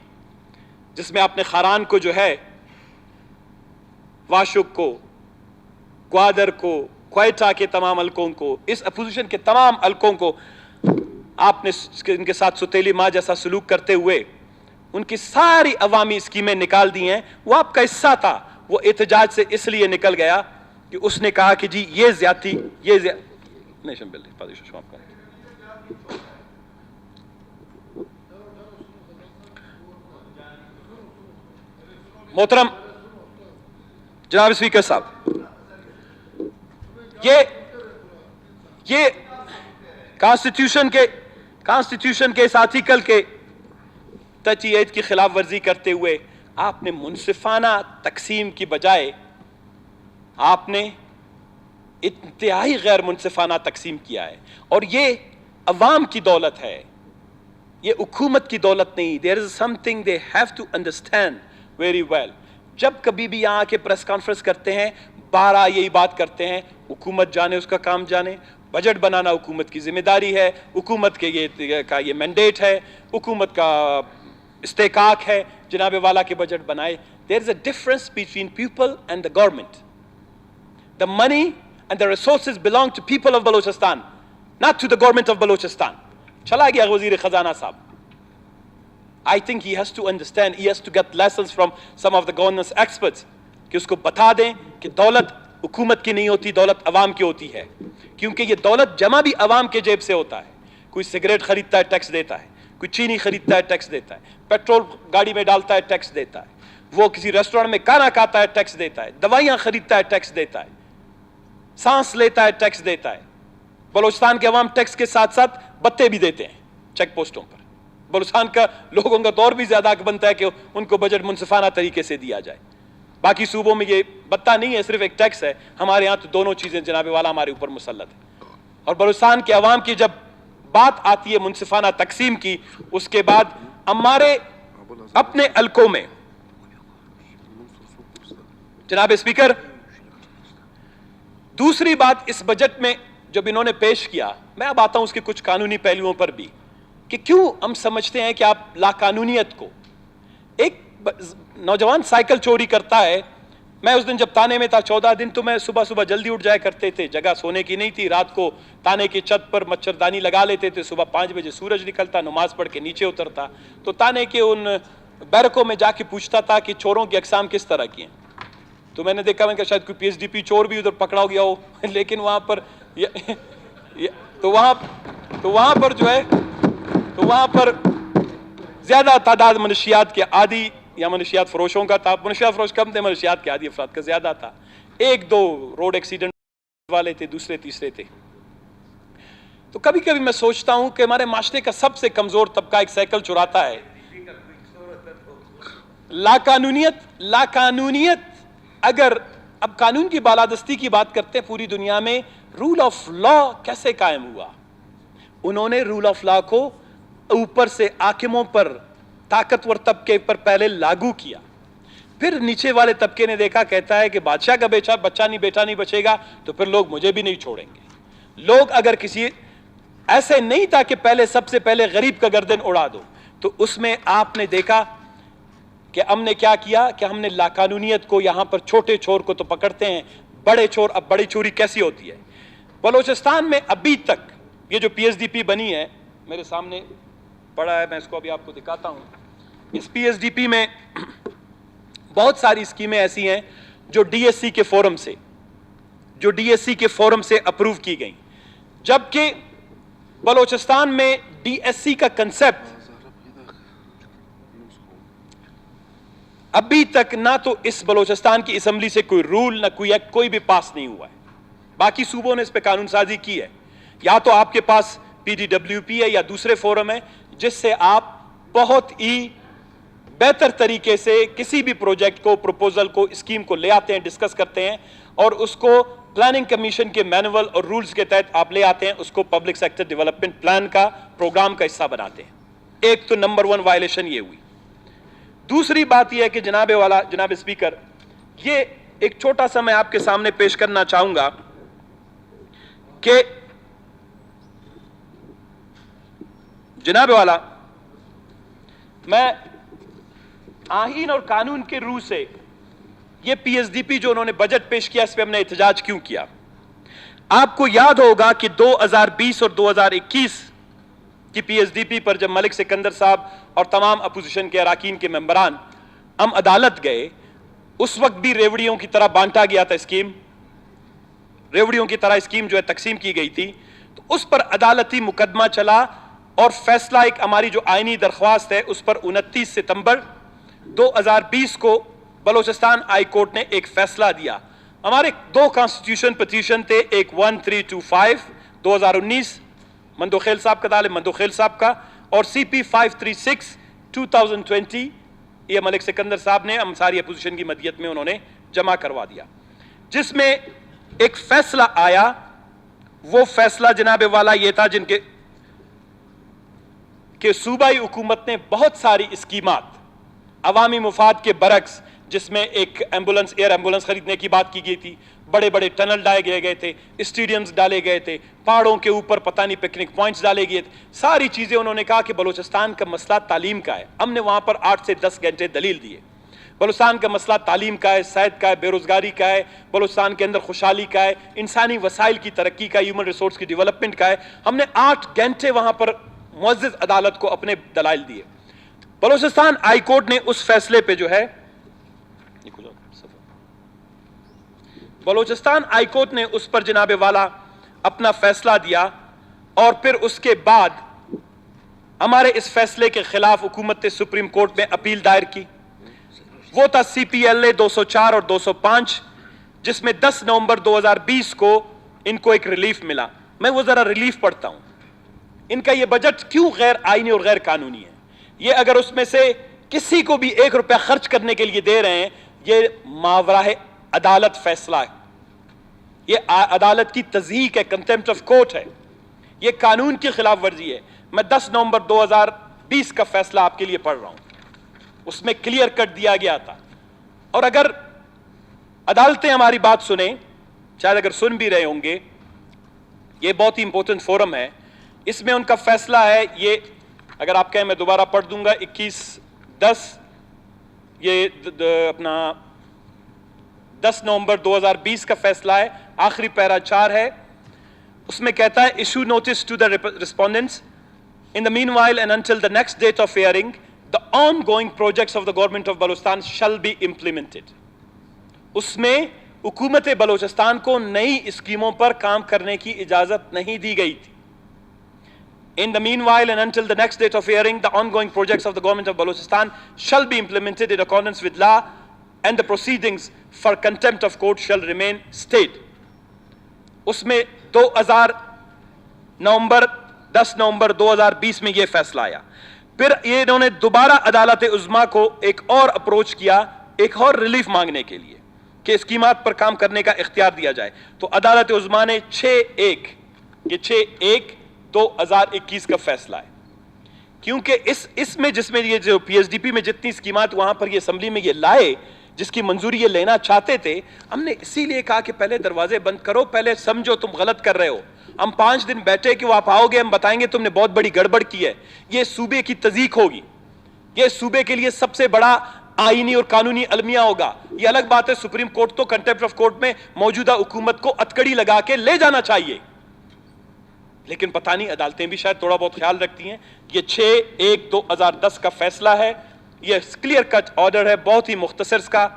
जिसमें आपने खारान को जो है, वाशुक को, ग्वादर को, क्वेटा के तमाम हल्कों को, इस अपोजिशन के तमाम हल्कों को आपने इनके साथ सुतेली माँ जैसा सलूक करते हुए उनकी सारी अवामी स्कीमें निकाल दी हैं। वो आपका हिस्सा था, वो एहतजाज से इसलिए निकल गया कि उसने कहा कि जी ये ज्यादती, नेशन बिल मोहतरम जनाब स्पीकर साहब, ये कॉन्स्टिट्यूशन के इस आर्टिकल के 38 की खिलाफ वर्जी करते हुए आपने मुनसिफाना तकसीम की बजाय आपने इंतहाई गैर मुनसिफाना तकसीम किया है, और ये अवाम की दौलत है, ये हुकूमत की दौलत नहीं। There is something they have to understand very well. जब कभी भी यहाँ आके प्रेस कॉन्फ्रेंस करते हैं, 12 यही बात करते हैं, हुकूमत जाने उसका काम जाने, बजट बनाना हुकूमत की जिम्मेदारी है, हुकूमत के ये मैंडेट है, हुकूमत का इस्तेकाक है, जनाब वाला के बजट बनाए। There is a difference between people and the government. The money and the resources belong to people of Balochistan, not to the government of Balochistan. चला गया वजीर खजाना साहब। I think he has to understand, he has to get lessons from some of the governance experts, कि उसको बता दें कि दौलत हुकूमत की नहीं होती, दौलत अवाम की होती है, क्योंकि ये दौलत जमा भी अवाम के जेब से होता है। कोई सिगरेट खरीदता है टैक्स देता है, कोई चीनी खरीदता है टैक्स देता है, पेट्रोल गाड़ी में डालता है टैक्स देता है, वो किसी रेस्टोरेंट में खाना खाता है टैक्स देता है, दवाइयाँ खरीदता है टैक्स देता है, सांस लेता है टैक्स देता है। बलूचिस्तान के अवाम टैक्स के साथ साथ बत्ते भी देते हैं चेक पोस्टों पर। बलूचिस्तान का लोगों का दौर भी ज्यादा बनता है कि उनको बजट मुनसिफाना तरीके से दिया जाए। बाकी सूबों में ये बत्ता नहीं है, सिर्फ एक टैक्स है। हमारे यहाँ तो दोनों चीजें जनाब वाला हमारे ऊपर मुसल्लत है। और बलूचिस्तान के अवाम की जब बात आती है मुनसिफाना तकसीम की, उसके बाद हमारे अपने हल्कों में जनाब स्पीकर, दूसरी बात इस बजट में जब इन्होंने पेश किया, मैं अब आता हूं उसके कुछ कानूनी पहलुओं पर भी, कि क्यों हम समझते हैं कि आप लाकानूनियत को, एक नौजवान साइकिल चोरी करता है, मैं उस दिन जब ताने में था 14 दिन, तो मैं सुबह सुबह जल्दी उठ जाया करते थे, जगह सोने की नहीं थी, रात को ताने की छत पर मच्छरदानी लगा लेते थे, सुबह 5 बजे सूरज निकलता, नमाज पढ़ के नीचे उतरता, तो ताने के उन बैरकों में जाके पूछता था कि चोरों की अकसाम किस तरह की हैं। तो मैंने देखा, मैं शायद कोई PSDP चोर भी उधर पकड़ा गया हो लेकिन वहां पर तो वहां पर जो है, तो वहां पर ज्यादा तादाद मनशियात के आदि या मनशियात फरोशों का था। मनशियात फरोश कम थे, मनशियात के आदि अफराद का ज्यादा था। 1-2 रोड एक्सीडेंट वाले थे, दूसरे तीसरे थे। तो कभी कभी मैं सोचता हूं कि हमारे माशरे का सबसे कमजोर तबका एक साइकिल चुराता है। लाकानूनियत अगर अब कानून की बालादस्ती की बात करते हैं, पूरी दुनिया में रूल ऑफ लॉ कैसे कायम हुआ? उन्होंने रूल ऑफ लॉ को ऊपर से हाकिमों पर, ताकतवर तबके पर पहले लागू किया, फिर नीचे वाले तबके ने देखा, कहता है कि बादशाह का बेटा नहीं बचेगा तो फिर लोग मुझे भी नहीं छोड़ेंगे। लोग अगर किसी ऐसे नहीं था कि पहले सबसे पहले गरीब का गर्दन उड़ा दो, तो उसमें आपने देखा कि हमने क्या किया कि हमने लाकानूनियत को, यहां पर छोटे चोर को तो पकड़ते हैं, बड़े चोर, अब बड़ी चोरी कैसी होती है? बलोचिस्तान में अभी तक ये जो PSDP बनी है, मेरे सामने पड़ा है, मैं इसको अभी आपको दिखाता हूं। इस PSDP में बहुत सारी स्कीमें ऐसी हैं जो DSC के फोरम से अप्रूव की गई, जबकि बलोचिस्तान में DSC का कंसेप्ट अभी तक ना तो इस बलोचिस्तान की असेंबली से कोई रूल, ना कोई एक्ट, कोई भी पास नहीं हुआ है। बाकी सूबों ने इस पे कानून साजी की है, या तो आपके पास PDWP है या दूसरे फोरम है, जिससे आप बहुत ही बेहतर तरीके से किसी भी प्रोजेक्ट को, प्रपोजल को, स्कीम को ले आते हैं, डिस्कस करते हैं और उसको प्लानिंग कमीशन के मैनुअल और रूल्स के तहत आप ले आते हैं, उसको पब्लिक सेक्टर डेवलपमेंट प्लान का, प्रोग्राम का हिस्सा बनाते हैं। एक तो नंबर 1 वायलेशन ये हुई। दूसरी बात यह है कि जनाब स्पीकर, ये एक छोटा सा मैं आपके सामने पेश करना चाहूंगा कि जनाब वाला, मैं आईन और कानून के रूह से ये PSDP जो उन्होंने बजट पेश किया, इस पे हमने एहतजाज क्यों किया? आपको याद होगा कि 2020 और 2021 की PSDP पर जब मलिक सिकंदर साहब और तमाम अपोजिशन के अराकीन के मेंबरान हम अदालत गए, उस वक्त भी रेवड़ियों की तरह बांटा गया था स्कीम, रेवड़ियों की तरह स्कीम जो है तकसीम की गई थी। तो उस पर अदालती मुकदमा चला और फैसला, एक हमारी जो आईनी दरख्वास्त है उस पर 29 सितंबर 2020 को बलोचिस्तान हाई कोर्ट ने एक फैसला दिया। हमारे 2 कॉन्स्टिट्यूशन पिटीशन थे, एक 1325 2019 मंदोखेल साहब का दाल मंदोखेल साहब का, और CP 536 2020 ये मलिक सिकंदर साहब ने हम सारी अपोजिशन की मदीयत में उन्होंने जमा करवा दिया, जिसमें एक फैसला आया। वो फैसला जनाब वाला ये था जिनके सूबाई हुकूमत ने बहुत सारी स्कीमात अवामी मुफाद के बरक्स, जिसमें एक एम्बुलेंस, एयर एम्बुलेंस खरीदने की बात की गई थी, बड़े बड़े टनल डाले गए थे, स्टेडियम्स डाले गए थे, पहाड़ों के ऊपर पता नहीं पिकनिक पॉइंट्स डाले गए थे, सारी चीजें। उन्होंने कहा कि बलूचिस्तान का मसला तालीम का है। हमने वहां पर 8 से 10 घंटे दलील दिए। बलूचिस्तान का मसला तालीम का है, सेहत का है, बेरोजगारी का है, बलूचिस्तान के अंदर खुशहाली का है, इंसानी वसाइल की तरक्की का, ह्यूमन रिसोर्स की डेवलपमेंट का है। हमने 8 घंटे वहां पर मुअज़्ज़िज़ अदालत को अपने दलाइल दिए। बलूचिस्तान हाई कोर्ट ने उस फैसले पे जो है, बलूचिस्तान हाई कोर्ट ने उस पर जनाबे वाला अपना फैसला दिया, और फिर उसके बाद हमारे इस फैसले के खिलाफ हुकूमत ने सुप्रीम कोर्ट में अपील दायर की। वो था CPLA 204 और 205, जिसमें 10 नवंबर 2020 को इनको एक रिलीफ मिला। मैं वो जरा रिलीफ पढ़ता हूं। इनका ये बजट क्यों गैर आईनी और गैर कानूनी है? ये अगर उसमें से किसी को भी 1 रुपया खर्च करने के लिए दे रहे हैं, ये मावराह अदालत फैसला है, ये अदालत की तज़हीक है, कंटेम्प्ट ऑफ कोर्ट है, ये कानून की खिलाफ वर्जी है। मैं 10 नवंबर 2020 का फैसला आपके लिए पढ़ रहा हूं। उसमें क्लियर कट दिया गया था। और अगर अदालतें हमारी बात सुने, शायद अगर सुन भी रहे होंगे, ये बहुत ही इंपॉर्टेंट फोरम है, इसमें उनका फैसला है, ये अगर आप कहें मैं दोबारा पढ़ दूंगा, 21/10, ये अपना 10 नवंबर 2020 का फैसला है, आखिरी पैरा 4 है, उसमें कहता है issue notice to the respondents in the meanwhile and until the next date of hearing the ongoing projects of the government of Balochistan shall be implemented. उसमें हुकूमत बलूचिस्तान को नई स्कीमों पर काम करने की इजाजत नहीं दी गई थी। In the meanwhile and until the next date of hearing, the ongoing projects of the government of Balochistan shall be implemented in accordance with law and the proceedings for contempt of court shall remain stayed. उसमें 10 नवंबर 2020 में यह फैसला आया। फिर ये इन्होंने दोबारा अदालत उज़्मा को एक और अप्रोच किया, एक और रिलीफ मांगने के लिए कि स्कीमात पर काम करने का इख्तियार दिया जाए। तो अदालत उज़्मा ने 6/1/2021 का फैसला है, क्योंकि इसमें जिसमें ये जो पीएसडीपी में जितनी स्कीमात वहां पर ये असेंबली में ये लाए, जिसकी मंजूरी ये लेना चाहते थे, हमने इसीलिए कहा कि पहले दरवाजे बंद करो, पहले समझो तुम गलत कर रहे हो। हम 5 दिन बैठे कि वो आप आओगे, हम बताएंगे तुमने बहुत बड़ी गड़बड़ की है, ये सूबे की तज़ीक होगी, ये सूबे के लिए सबसे बड़ा आईनी और कानूनी अलमिया होगा। ये अलग बात है, सुप्रीम कोर्ट तो कंटेम्प्ट ऑफ कोर्ट में मौजूदा हुकूमत को अतकड़ी लगा के ले जाना चाहिए, लेकिन पता नहीं अदालतें भी शायद थोड़ा बहुत ख्याल रखती हैं। ये 6/1/2010 का फैसला है, ये क्लियर कट ऑर्डर है, बहुत ही मुख्तसर का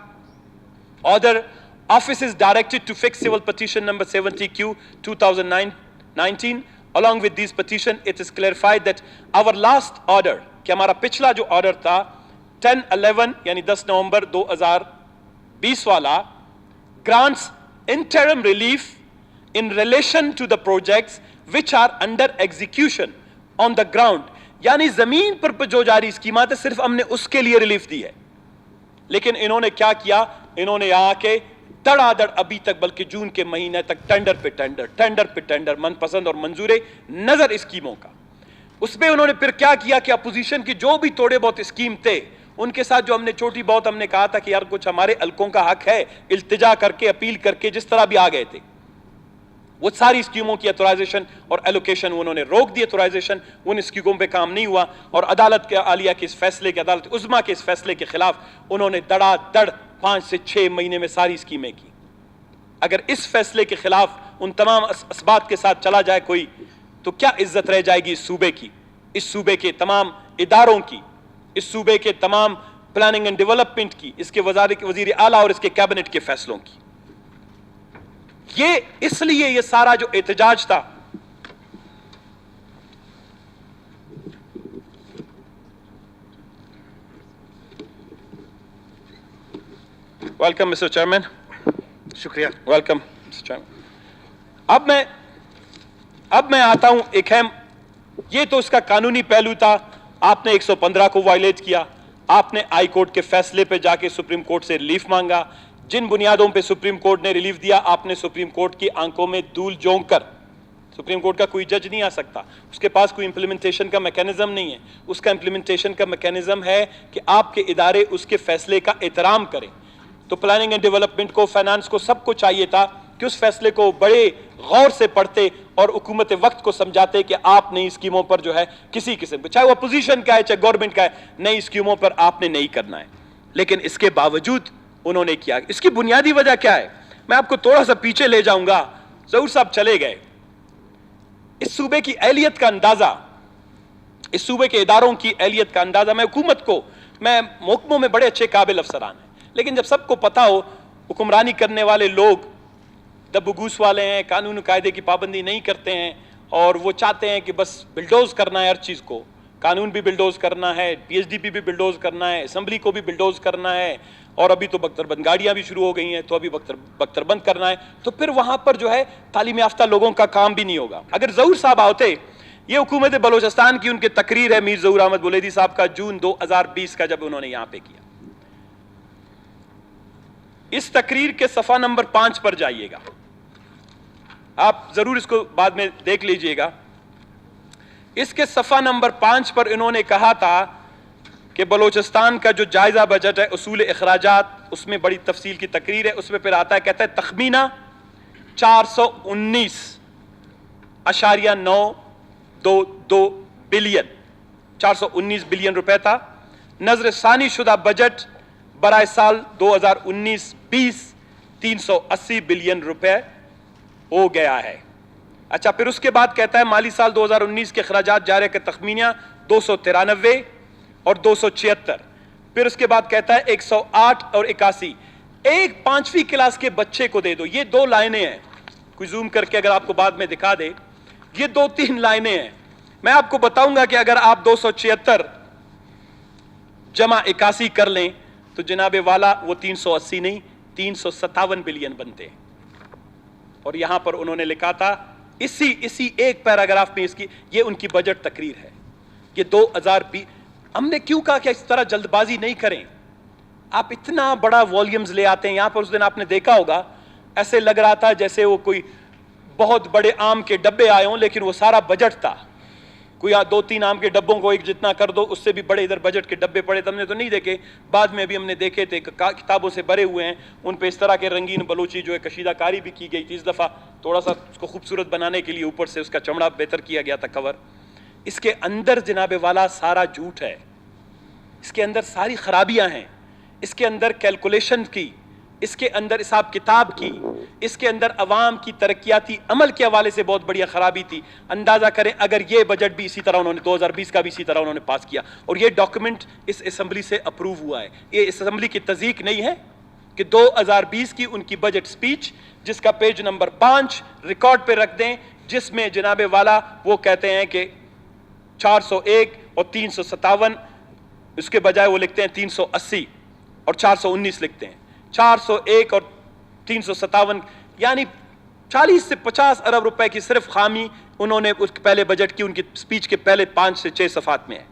order. Office is directed to fix civil petition number 70Q 2019 along with these petition it is clarified that our last order, कि हमारा पिछला जो ऑर्डर था 10/11 यानी 10 नवंबर 2020 वाला, grants interim relief in relation to the projects which are under execution on the ground, यानी जमीन पर जो जारी स्कीमात है सिर्फ हमने उसके लिए रिलीफ दी है। लेकिन इन्होंने क्या किया, इन्होंने यहाँ के धड़ाधड़ अभी तक, बल्कि जून के महीने तक टेंडर पे टेंडर, मनपसंद और मंजूरे नजर स्कीमों का। उसमें उन्होंने फिर क्या किया कि अपोजिशन की जो भी थोड़े बहुत स्कीम थे उनके साथ जो हमने छोटी बहुत हमने कहा था कि यार कुछ हमारे हल्कों का हक है, इल्तिजा करके अपील करके जिस तरह भी आ गए थे, वो सारी स्कीमों की ऑथराइजेशन और एलोकेशन उन्होंने रोक दी। ऑथराइजेशन उन स्कीमों पे काम नहीं हुआ और अदालत के आलिया के इस फैसले के, अदालत उज़्मा के इस फैसले के खिलाफ उन्होंने धड़ाधड़ 5 से 6 महीने में सारी स्कीमें की। अगर इस फैसले के खिलाफ उन तमाम असबात के साथ चला जाए कोई, तो क्या इज्जत रह जाएगी इस सूबे की, इस सूबे के तमाम इदारों की, इस सूबे के तमाम प्लानिंग एंड डेवलपमेंट की, इसके वजीर आला और इसके कैबिनेट के फैसलों की। ये इसलिए ये सारा जो एहतजाज था, वेलकम मिस्टर चेयरमैन, शुक्रिया। Welcome mister chairman. अब मैं आता हूं एक अहम, ये तो इसका कानूनी पहलू था। आपने 115 को वायलेट किया, आपने हाई कोर्ट के फैसले पे जाके सुप्रीम कोर्ट से रिलीफ मांगा। जिन बुनियादों पे सुप्रीम कोर्ट ने रिलीफ दिया, आपने सुप्रीम कोर्ट की आंखों में धूल झोंक कर, सुप्रीम कोर्ट का कोई जज नहीं आ सकता, उसके पास कोई इंप्लीमेंटेशन का मैकेनिज्म नहीं है। उसका इंप्लीमेंटेशन का मैकेनिज्म है कि आपके इदारे उसके फैसले का एहतराम करें। तो प्लानिंग एंड डेवलपमेंट को, फाइनेंस को, सबको चाहिए था कि उस फैसले को बड़े गौर से पढ़ते और हुकूमत वक्त को समझाते कि आप नई स्कीमों पर जो है किसी किस्म को, चाहे वो अपोजिशन का है चाहे गवर्नमेंट का है, नई स्कीमों पर आपने नहीं करना है। लेकिन इसके बावजूद उन्होंने किया। इसकी बुनियादी वजह क्या है, मैं आपको थोड़ा सा पीछे ले जाऊंगा। ज़हूर साहब चले गए। इस सूबे की अहलियत का अंदाजा, इस सूबे के इदारों की अहलियत का अंदाजा, मैं हुकूमत को, मैं महकमों में बड़े अच्छे काबिल अफसरान हैं, लेकिन जब सबको पता हो हुक्मरानी करने वाले लोग दबगूस वाले हैं, कानून कायदे की पाबंदी नहीं करते हैं और वो चाहते हैं कि बस बिल्डोज करना है हर चीज़ को, कानून भी बिल्डोज करना है, पीएचडीपी भी बिल्डोज करना है, असेंबली को भी बिल्डोज करना है, और अभी तो बख्तरबंद गाड़ियां भी शुरू हो गई हैं, तो अभी बख्तरबंद करना है। तो फिर वहां पर जो है तालीम याफ्ता लोगों का काम भी नहीं होगा। अगर ज़हूर साहब होते, ये हुकूमत बलोचिस्तान की उनकी तकरीर है मीर ज़हूर अहमद बुलेदी साहब का, जून 2020 का, जब उन्होंने यहां पे किया। इस तकरीर के सफ़ा नंबर 5 पर जाइएगा, आप जरूर इसको बाद में देख लीजिएगा। इसके सफ़ा नंबर 5 पर इन्होंने कहा था کہ بلوچستان کا جو جائزہ بجٹ ہے اصول اخراجات، اس میں بڑی تفصیل کی تقریر ہے، اس میں پھر آتا ہے، کہتا ہے تخمینہ 419.922 بلین 419 بلین روپے تھا۔ نظر ثانی شدہ بجٹ برائے سال 2019-20 380 بلین روپے ہو گیا ہے۔ اچھا، پھر اس کے بعد کہتا ہے مالی سال 2019 کے اخراجات جاری کے تخمینہ 293 اور 276۔ پھر اس کے بعد کہتا ہے 108 اور 81 ایک 5ویں کلاس کے بچے کو دے دو۔ یہ 2 لائنیں ہیں، کوئی زوم کر کے اگر آپ کو بعد میں دکھا دے، یہ 2-3 لائنیں ہیں۔ میں آپ کو بتاؤں گا کہ اگر آپ 276 جمع 81 کر لیں تو جناب والا وہ 380 نہیں 357 بلین بنتے ہیں۔ اور یہاں پر انہوں نے لکھا تھا اسی ایک پیراگراف میں، اس کی یہ ان کی بجٹ تقریر ہے۔ یہ 2020 ہم نے کیوں کہا کہ اس طرح جلد بازی نہیں کریں؟ آپ اتنا بڑا والیومز لے آتے ہیں یہاں پر۔ اس دن آپ نے دیکھا ہوگا ایسے لگ رہا تھا جیسے وہ کوئی بہت بڑے آم کے ڈبے آئے ہوں، لیکن وہ سارا بجٹ تھا۔ کوئی 2-3 آم کے ڈبوں کو ایک جتنا کر دو، اس سے بھی بڑے ادھر بجٹ کے ڈبے پڑے تھے۔ ہم نے تو نہیں دیکھے، بعد میں ابھی ہم نے دیکھے تھے، کتابوں سے بھرے ہوئے ہیں، ان پہ اس طرح کے رنگین بلوچی جو ہے کشیدہ کاری بھی کی گئی تھی۔ اس دفعہ تھوڑا سا اس کو خوبصورت بنانے کے لیے اوپر سے اس کا چمڑا بہتر کیا گیا تھا، کور۔ اس کے اندر جناب والا سارا جھوٹ ہے، اس کے اندر ساری خرابیاں ہیں، اس کے اندر کیلکولیشن کی، اس کے اندر حساب کتاب کی، اس کے اندر عوام کی ترقیاتی عمل کے حوالے سے بہت بڑی خرابی تھی۔ اندازہ کریں اگر یہ بجٹ بھی اسی طرح انہوں نے 2020 کا بھی اسی طرح انہوں نے پاس کیا، اور یہ ڈاکیومنٹ اس اسمبلی سے اپروو ہوا ہے، یہ اسمبلی کی تصدیق نہیں ہے کہ 2020 کی ان کی بجٹ سپیچ، جس کا پیج نمبر 5 ریکارڈ پہ رکھ دیں، جس میں جناب والا وہ کہتے ہیں کہ 401 اور 357، اس کے بجائے وہ لکھتے ہیں 380 اور 419 لکھتے ہیں۔ 401 اور 357 یعنی 40 سے 50 ارب روپے کی صرف خامی انہوں نے اس پہلے بجٹ کی، ان کی سپیچ کے پہلے 5 سے 6 صفحات میں ہے۔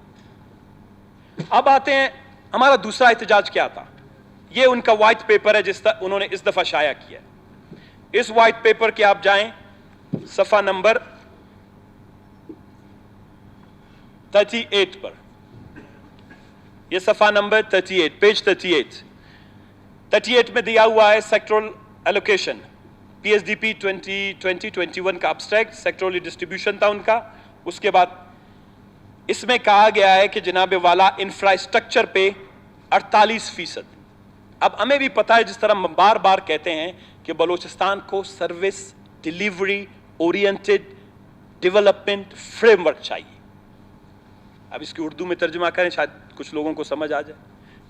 اب آتے ہیں ہمارا دوسرا احتجاج کیا تھا۔ یہ ان کا وائٹ پیپر ہے جس طرح انہوں نے اس دفعہ شائع کیا ہے۔ اس وائٹ پیپر کے آپ جائیں صفحہ نمبر 38 پر، یہ صفحہ نمبر 38، پیج 38 میں دیا ہوا ہے sectoral allocation, P S D P 2020-21 کا ابسٹریکٹ، سیکٹرل ڈسٹریبیوشن تھا ان کا۔ اس کے بعد اس میں کہا گیا ہے کہ جناب والا انفراسٹرکچر پہ 48%۔ اب ہمیں بھی پتا ہے، جس طرح ہم بار بار کہتے ہیں کہ بلوچستان کو service delivery oriented development frame work چاہیے۔ اب اس کی اردو میں ترجمہ کریں، شاید کچھ لوگوں کو سمجھ آ جائے۔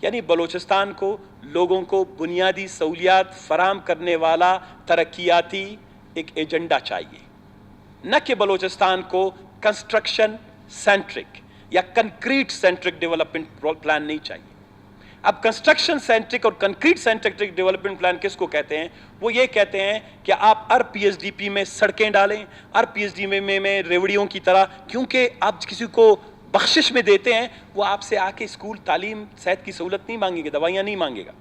یعنی بلوچستان کو لوگوں کو بنیادی سہولیات فراہم کرنے والا ترقیاتی ایک ایجنڈا چاہیے، نہ کہ بلوچستان کو کنسٹرکشن سینٹرک یا کنکریٹ سینٹرک ڈیولپمنٹ پلان نہیں چاہیے۔ اب کنسٹرکشن سینٹرک اور کنکریٹ سینٹرک ڈیولپمنٹ پلان کس کو کہتے ہیں؟ وہ یہ کہتے ہیں کہ آپ ہر پی ایس ڈی پی میں سڑکیں ڈالیں، ہر پی ایس ڈی میں ریوڑیوں کی طرح، کیونکہ آپ کسی کو بخشش میں دیتے ہیں، وہ آپ سے آ کے اسکول، تعلیم، صحت کی سہولت نہیں مانگے گا، دوائیاں نہیں مانگے گا۔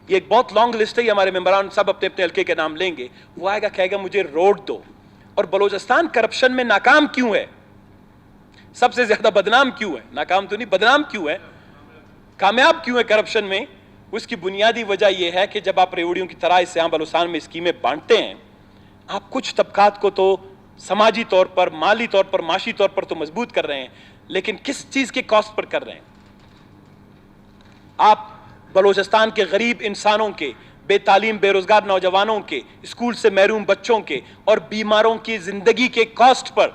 یہ ایک بہت لانگ لسٹ ہے، ہمارے ممبران سب اپنے اپنے حلقے کے نام لیں گے۔ وہ آئے گا کہے گا مجھے روڈ دو۔ اور بلوچستان کرپشن میں ناکام کیوں ہے؟ سب سے زیادہ بدنام کیوں ہے؟ ناکام تو نہیں، بدنام کیوں ہے؟ کامیاب کیوں ہے کرپشن میں؟ اس کی بنیادی وجہ یہ ہے کہ جب آپ ریوڑیوں کی طرح اس یہاں بلوچستان میں اسکیمیں بانٹتے ہیں، آپ کچھ طبقات کو تو سماجی طور پر، مالی طور پر، معاشی طور پر تو مضبوط کر رہے ہیں، لیکن کس چیز کے کاسٹ پر کر رہے ہیں؟ آپ بلوچستان کے غریب انسانوں کے، بے تعلیم بے روزگار نوجوانوں کے، اسکول سے محروم بچوں کے اور بیماروں کی زندگی کے کاسٹ پر،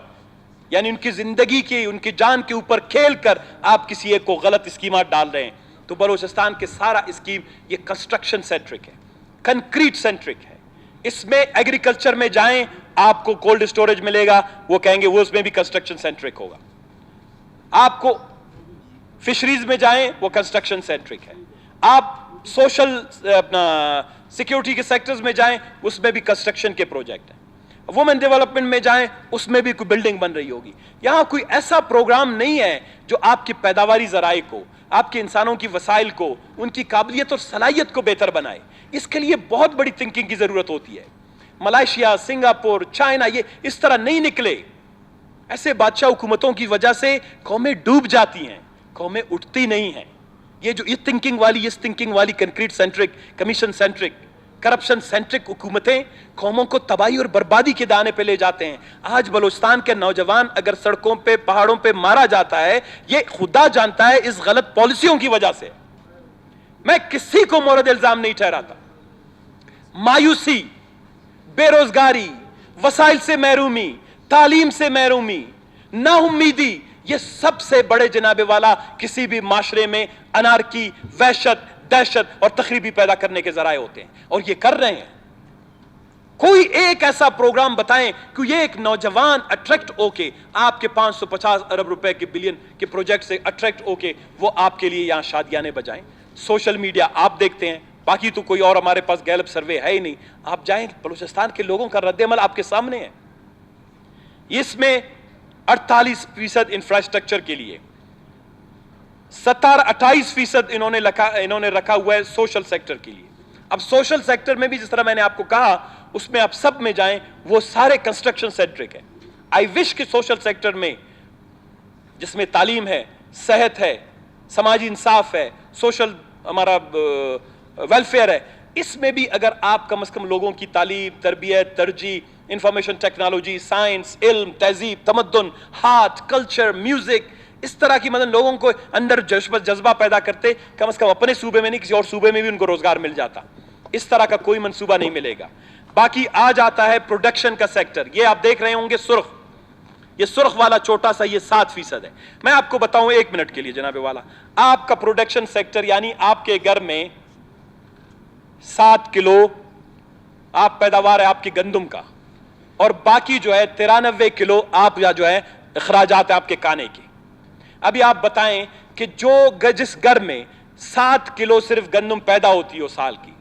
یعنی ان کی زندگی کی، ان کی جان کے اوپر کھیل کر آپ کسی ایک کو غلط اسکیمات ڈال رہے ہیں۔ تو بلوچستان کے سارا اسکیم یہ کنسٹرکشن سینٹرک ہے، کنکریٹ سینٹرک ہے۔ اس میں ایگریکلچر میں جائیں آپ کو کولڈ اسٹوریج ملے گا، وہ کہیں گے وہ اس میں بھی کنسٹرکشن سینٹرک ہوگا۔ آپ کو فشریز میں جائیں وہ کنسٹرکشن سینٹرک ہے۔ آپ سوشل سیکیورٹی کے سیکٹرز میں جائیں اس میں بھی کنسٹرکشن کے پروجیکٹ ہیں۔ وومن ڈیولپمنٹ میں جائیں اس میں بھی کوئی بلڈنگ بن رہی ہوگی۔ یہاں کوئی ایسا پروگرام نہیں ہے جو آپ کی پیداواری ذرائع کو، آپ کے انسانوں کی وسائل کو، ان کی قابلیت اور صلاحیت کو بہتر بنائے۔ اس کے لیے بہت بڑی تھنکنگ کی ضرورت ہوتی ہے۔ ملائیشیا، سنگاپور، چائنا یہ اس طرح نہیں نکلے۔ ایسے بادشاہ حکومتوں کی وجہ سے قومیں ڈوب جاتی ہیں، قومیں اٹھتی نہیں ہیں۔ ये जो ये थिंकिंग वाली concrete centric, commission centric, corruption centric हुकूमतें कौमों को तबाही और बर्बादी के दाने पे ले जाते हैं। आज बलूचिस्तान के नौजवान अगर सड़कों पे, पहाड़ों पे मारा जाता है, ये खुदा जानता है इस गलत पॉलिसियों की वजह से। मैं किसी को मोरद इल्जाम नहीं ठहराता। मायूसी, बेरोजगारी, वसाइल से महरूमी, तालीम से महरूमी, नाउम्मीदी, ये सबसे बड़े जनाबे वाला किसी भी माशरे में अनारकी, वहशत, दहशत और तखरीबी पैदा करने के जराए होते हैं, और ये कर रहे हैं। कोई एक ऐसा प्रोग्राम बताएं कि ये एक नौजवान अट्रैक्ट होके आपके 550 अरब रुपए के बिलियन के प्रोजेक्ट से अट्रैक्ट होके वो आपके लिए यहां शादियाने बजाएं। सोशल मीडिया आप देखते हैं, बाकी तो कोई और हमारे पास गैलप सर्वे है ही नहीं। आप जाएं, बलूचिस्तान के लोगों का रद्द-ए-अमल आपके सामने है। इसमें 48% इंफ्रास्ट्रक्चर के लिए, 28% इन्होंने रखा हुआ है सोशल सेक्टर के लिए। अब सोशल सेक्टर में भी जिस तरह मैंने आपको कहा, उसमें आप सब में जाएं, वो सारे कंस्ट्रक्शन सेंट्रिक है। आई विश कि सोशल सेक्टर में, जिसमें तालीम है, सेहत है, समाजी इंसाफ है, सोशल हमारा वेलफेयर है, इसमें भी अगर आप कम से कम लोगों की तालीम, तरबियत, तरजीह, इंफॉर्मेशन टेक्नोलॉजी, साइंस, इल्म, तहजीब, तमद्दुन, हार्ट, कल्चर, म्यूजिक, इस तरह की मतलब लोगों को अंदर जज्बा पैदा करते, कम से कम अपने सूबे में नहीं किसी और सूबे में भी उनको रोजगार मिल जाता। इस तरह का कोई मंसूबा नहीं मिलेगा। बाकी आ जाता है प्रोडक्शन का सेक्टर। ये आप देख रहे होंगे सुर्ख, ये सुर्ख वाला छोटा सा, ये 7% है। मैं आपको बताऊं 1 मिनट के लिए जनाबे वाला, आपका प्रोडक्शन सेक्टर यानी आपके घर में 7 किलो आप पैदावार है आपकी गंदम का, और बाकी जो है 93 किलो आप या जो है अखराजात है आपके खाने के। अभी आप बताएं कि जिस घर में 7 किलो सिर्फ गंदम पैदा होती हो साल की,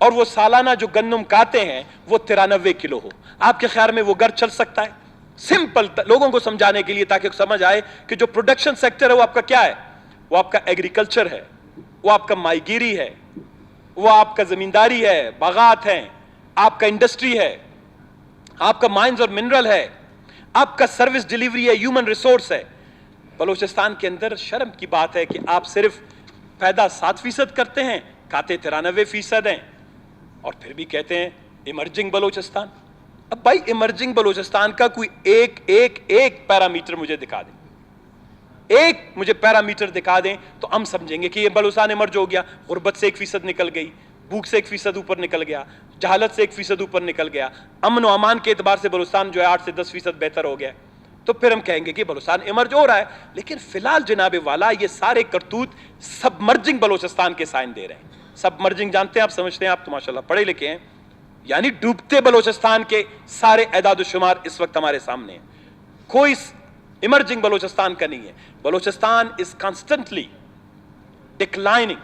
और वो सालाना जो गंदम खाते हैं वो 93 किलो हो, आपके ख्याल में वो घर चल सकता है? सिंपल लोगों को समझाने के लिए, ताकि समझ आए कि जो प्रोडक्शन सेक्टर है वो आपका क्या है। वो आपका एग्रीकल्चर है, वो आपका माहीगीरी है, वो आपका जमींदारी है, बागात है, आपका इंडस्ट्री है, आपका माइंस और मिनरल है, आपका सर्विस डिलीवरी है, ह्यूमन रिसोर्स है। बलूचिस्तान के अंदर शर्म की बात है कि आप सिर्फ पैदा 7% करते हैं, खाते 93% हैं, और फिर भी कहते हैं इमर्जिंग बलूचिस्तान। अब भाई इमर्जिंग बलूचिस्तान का कोई एक पैरामीटर मुझे दिखा दें, एक मुझे पैरामीटर दिखा दें तो हम समझेंगे कि ये बलूचिस्तान इमर्ज हो गया। गुर्बत से 1% निकल गई, भूख से 1% ऊपर निकल गया, जहालत से 1% ऊपर निकल गया, अमन और अमान के एतबार से बलूचिस्तान जो है 8 से 10% बेहतर हो गया, तो फिर हम कहेंगे कि बलूचिस्तान इमर्ज हो रहा है। लेकिन फिलहाल जनाबे वाला ये सारे करतूत सबमर्जिंग बलूचिस्तान के साइन दे रहे हैं। सबमर्जिंग जानते हैं आप, समझते हैं आप, तो माशाल्लाह पढ़े लिखे हैं। यानी डूबते बलूचिस्तान के सारे एदाद शुमार इस वक्त हमारे सामने हैं, कोई इमर्जिंग बलूचिस्तान का नहीं है। Balochistan is constantly declining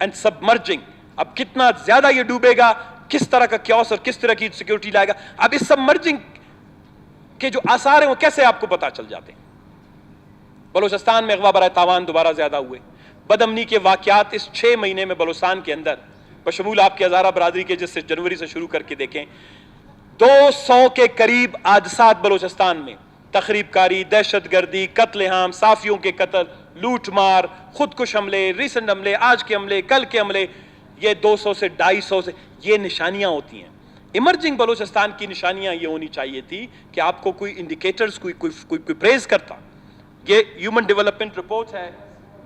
and submerging. अब कितना ज्यादा ये डूबेगा, किस तरह का क्योस और किस तरह की सिक्योरिटी लाएगा, अब इस सबमर्जिंग के जो आसार हैं वो कैसे आपको पता चल जाते हैं। बलूचिस्तान में अगवा बराए तावान दोबारा ज्यादा हुए, बदअमनी के वाकयात इस 6 महीने में बलूचिस्तान के अंदर बशमूल आपकी हजारा बरादरी के, जिससे जनवरी से शुरू करके देखें, 200 के करीब हादसात बलूचिस्तान में, तखरीबकारी, दहशतगर्दी, कत्लेआम, साफियों के कत्ल, लूट मार, खुदकुश हमले, रिसेंट हमले, आज के हमले, कल के हमले, ये 200 से 250 से ये निशानियां होती हैं। इमर्जिंग बलूचिस्तान की निशानियां ये होनी चाहिए थी कि आपको कोई इंडिकेटर्स, कोई प्रेज करता। ये ह्यूमन डेवलपमेंट रिपोर्ट है,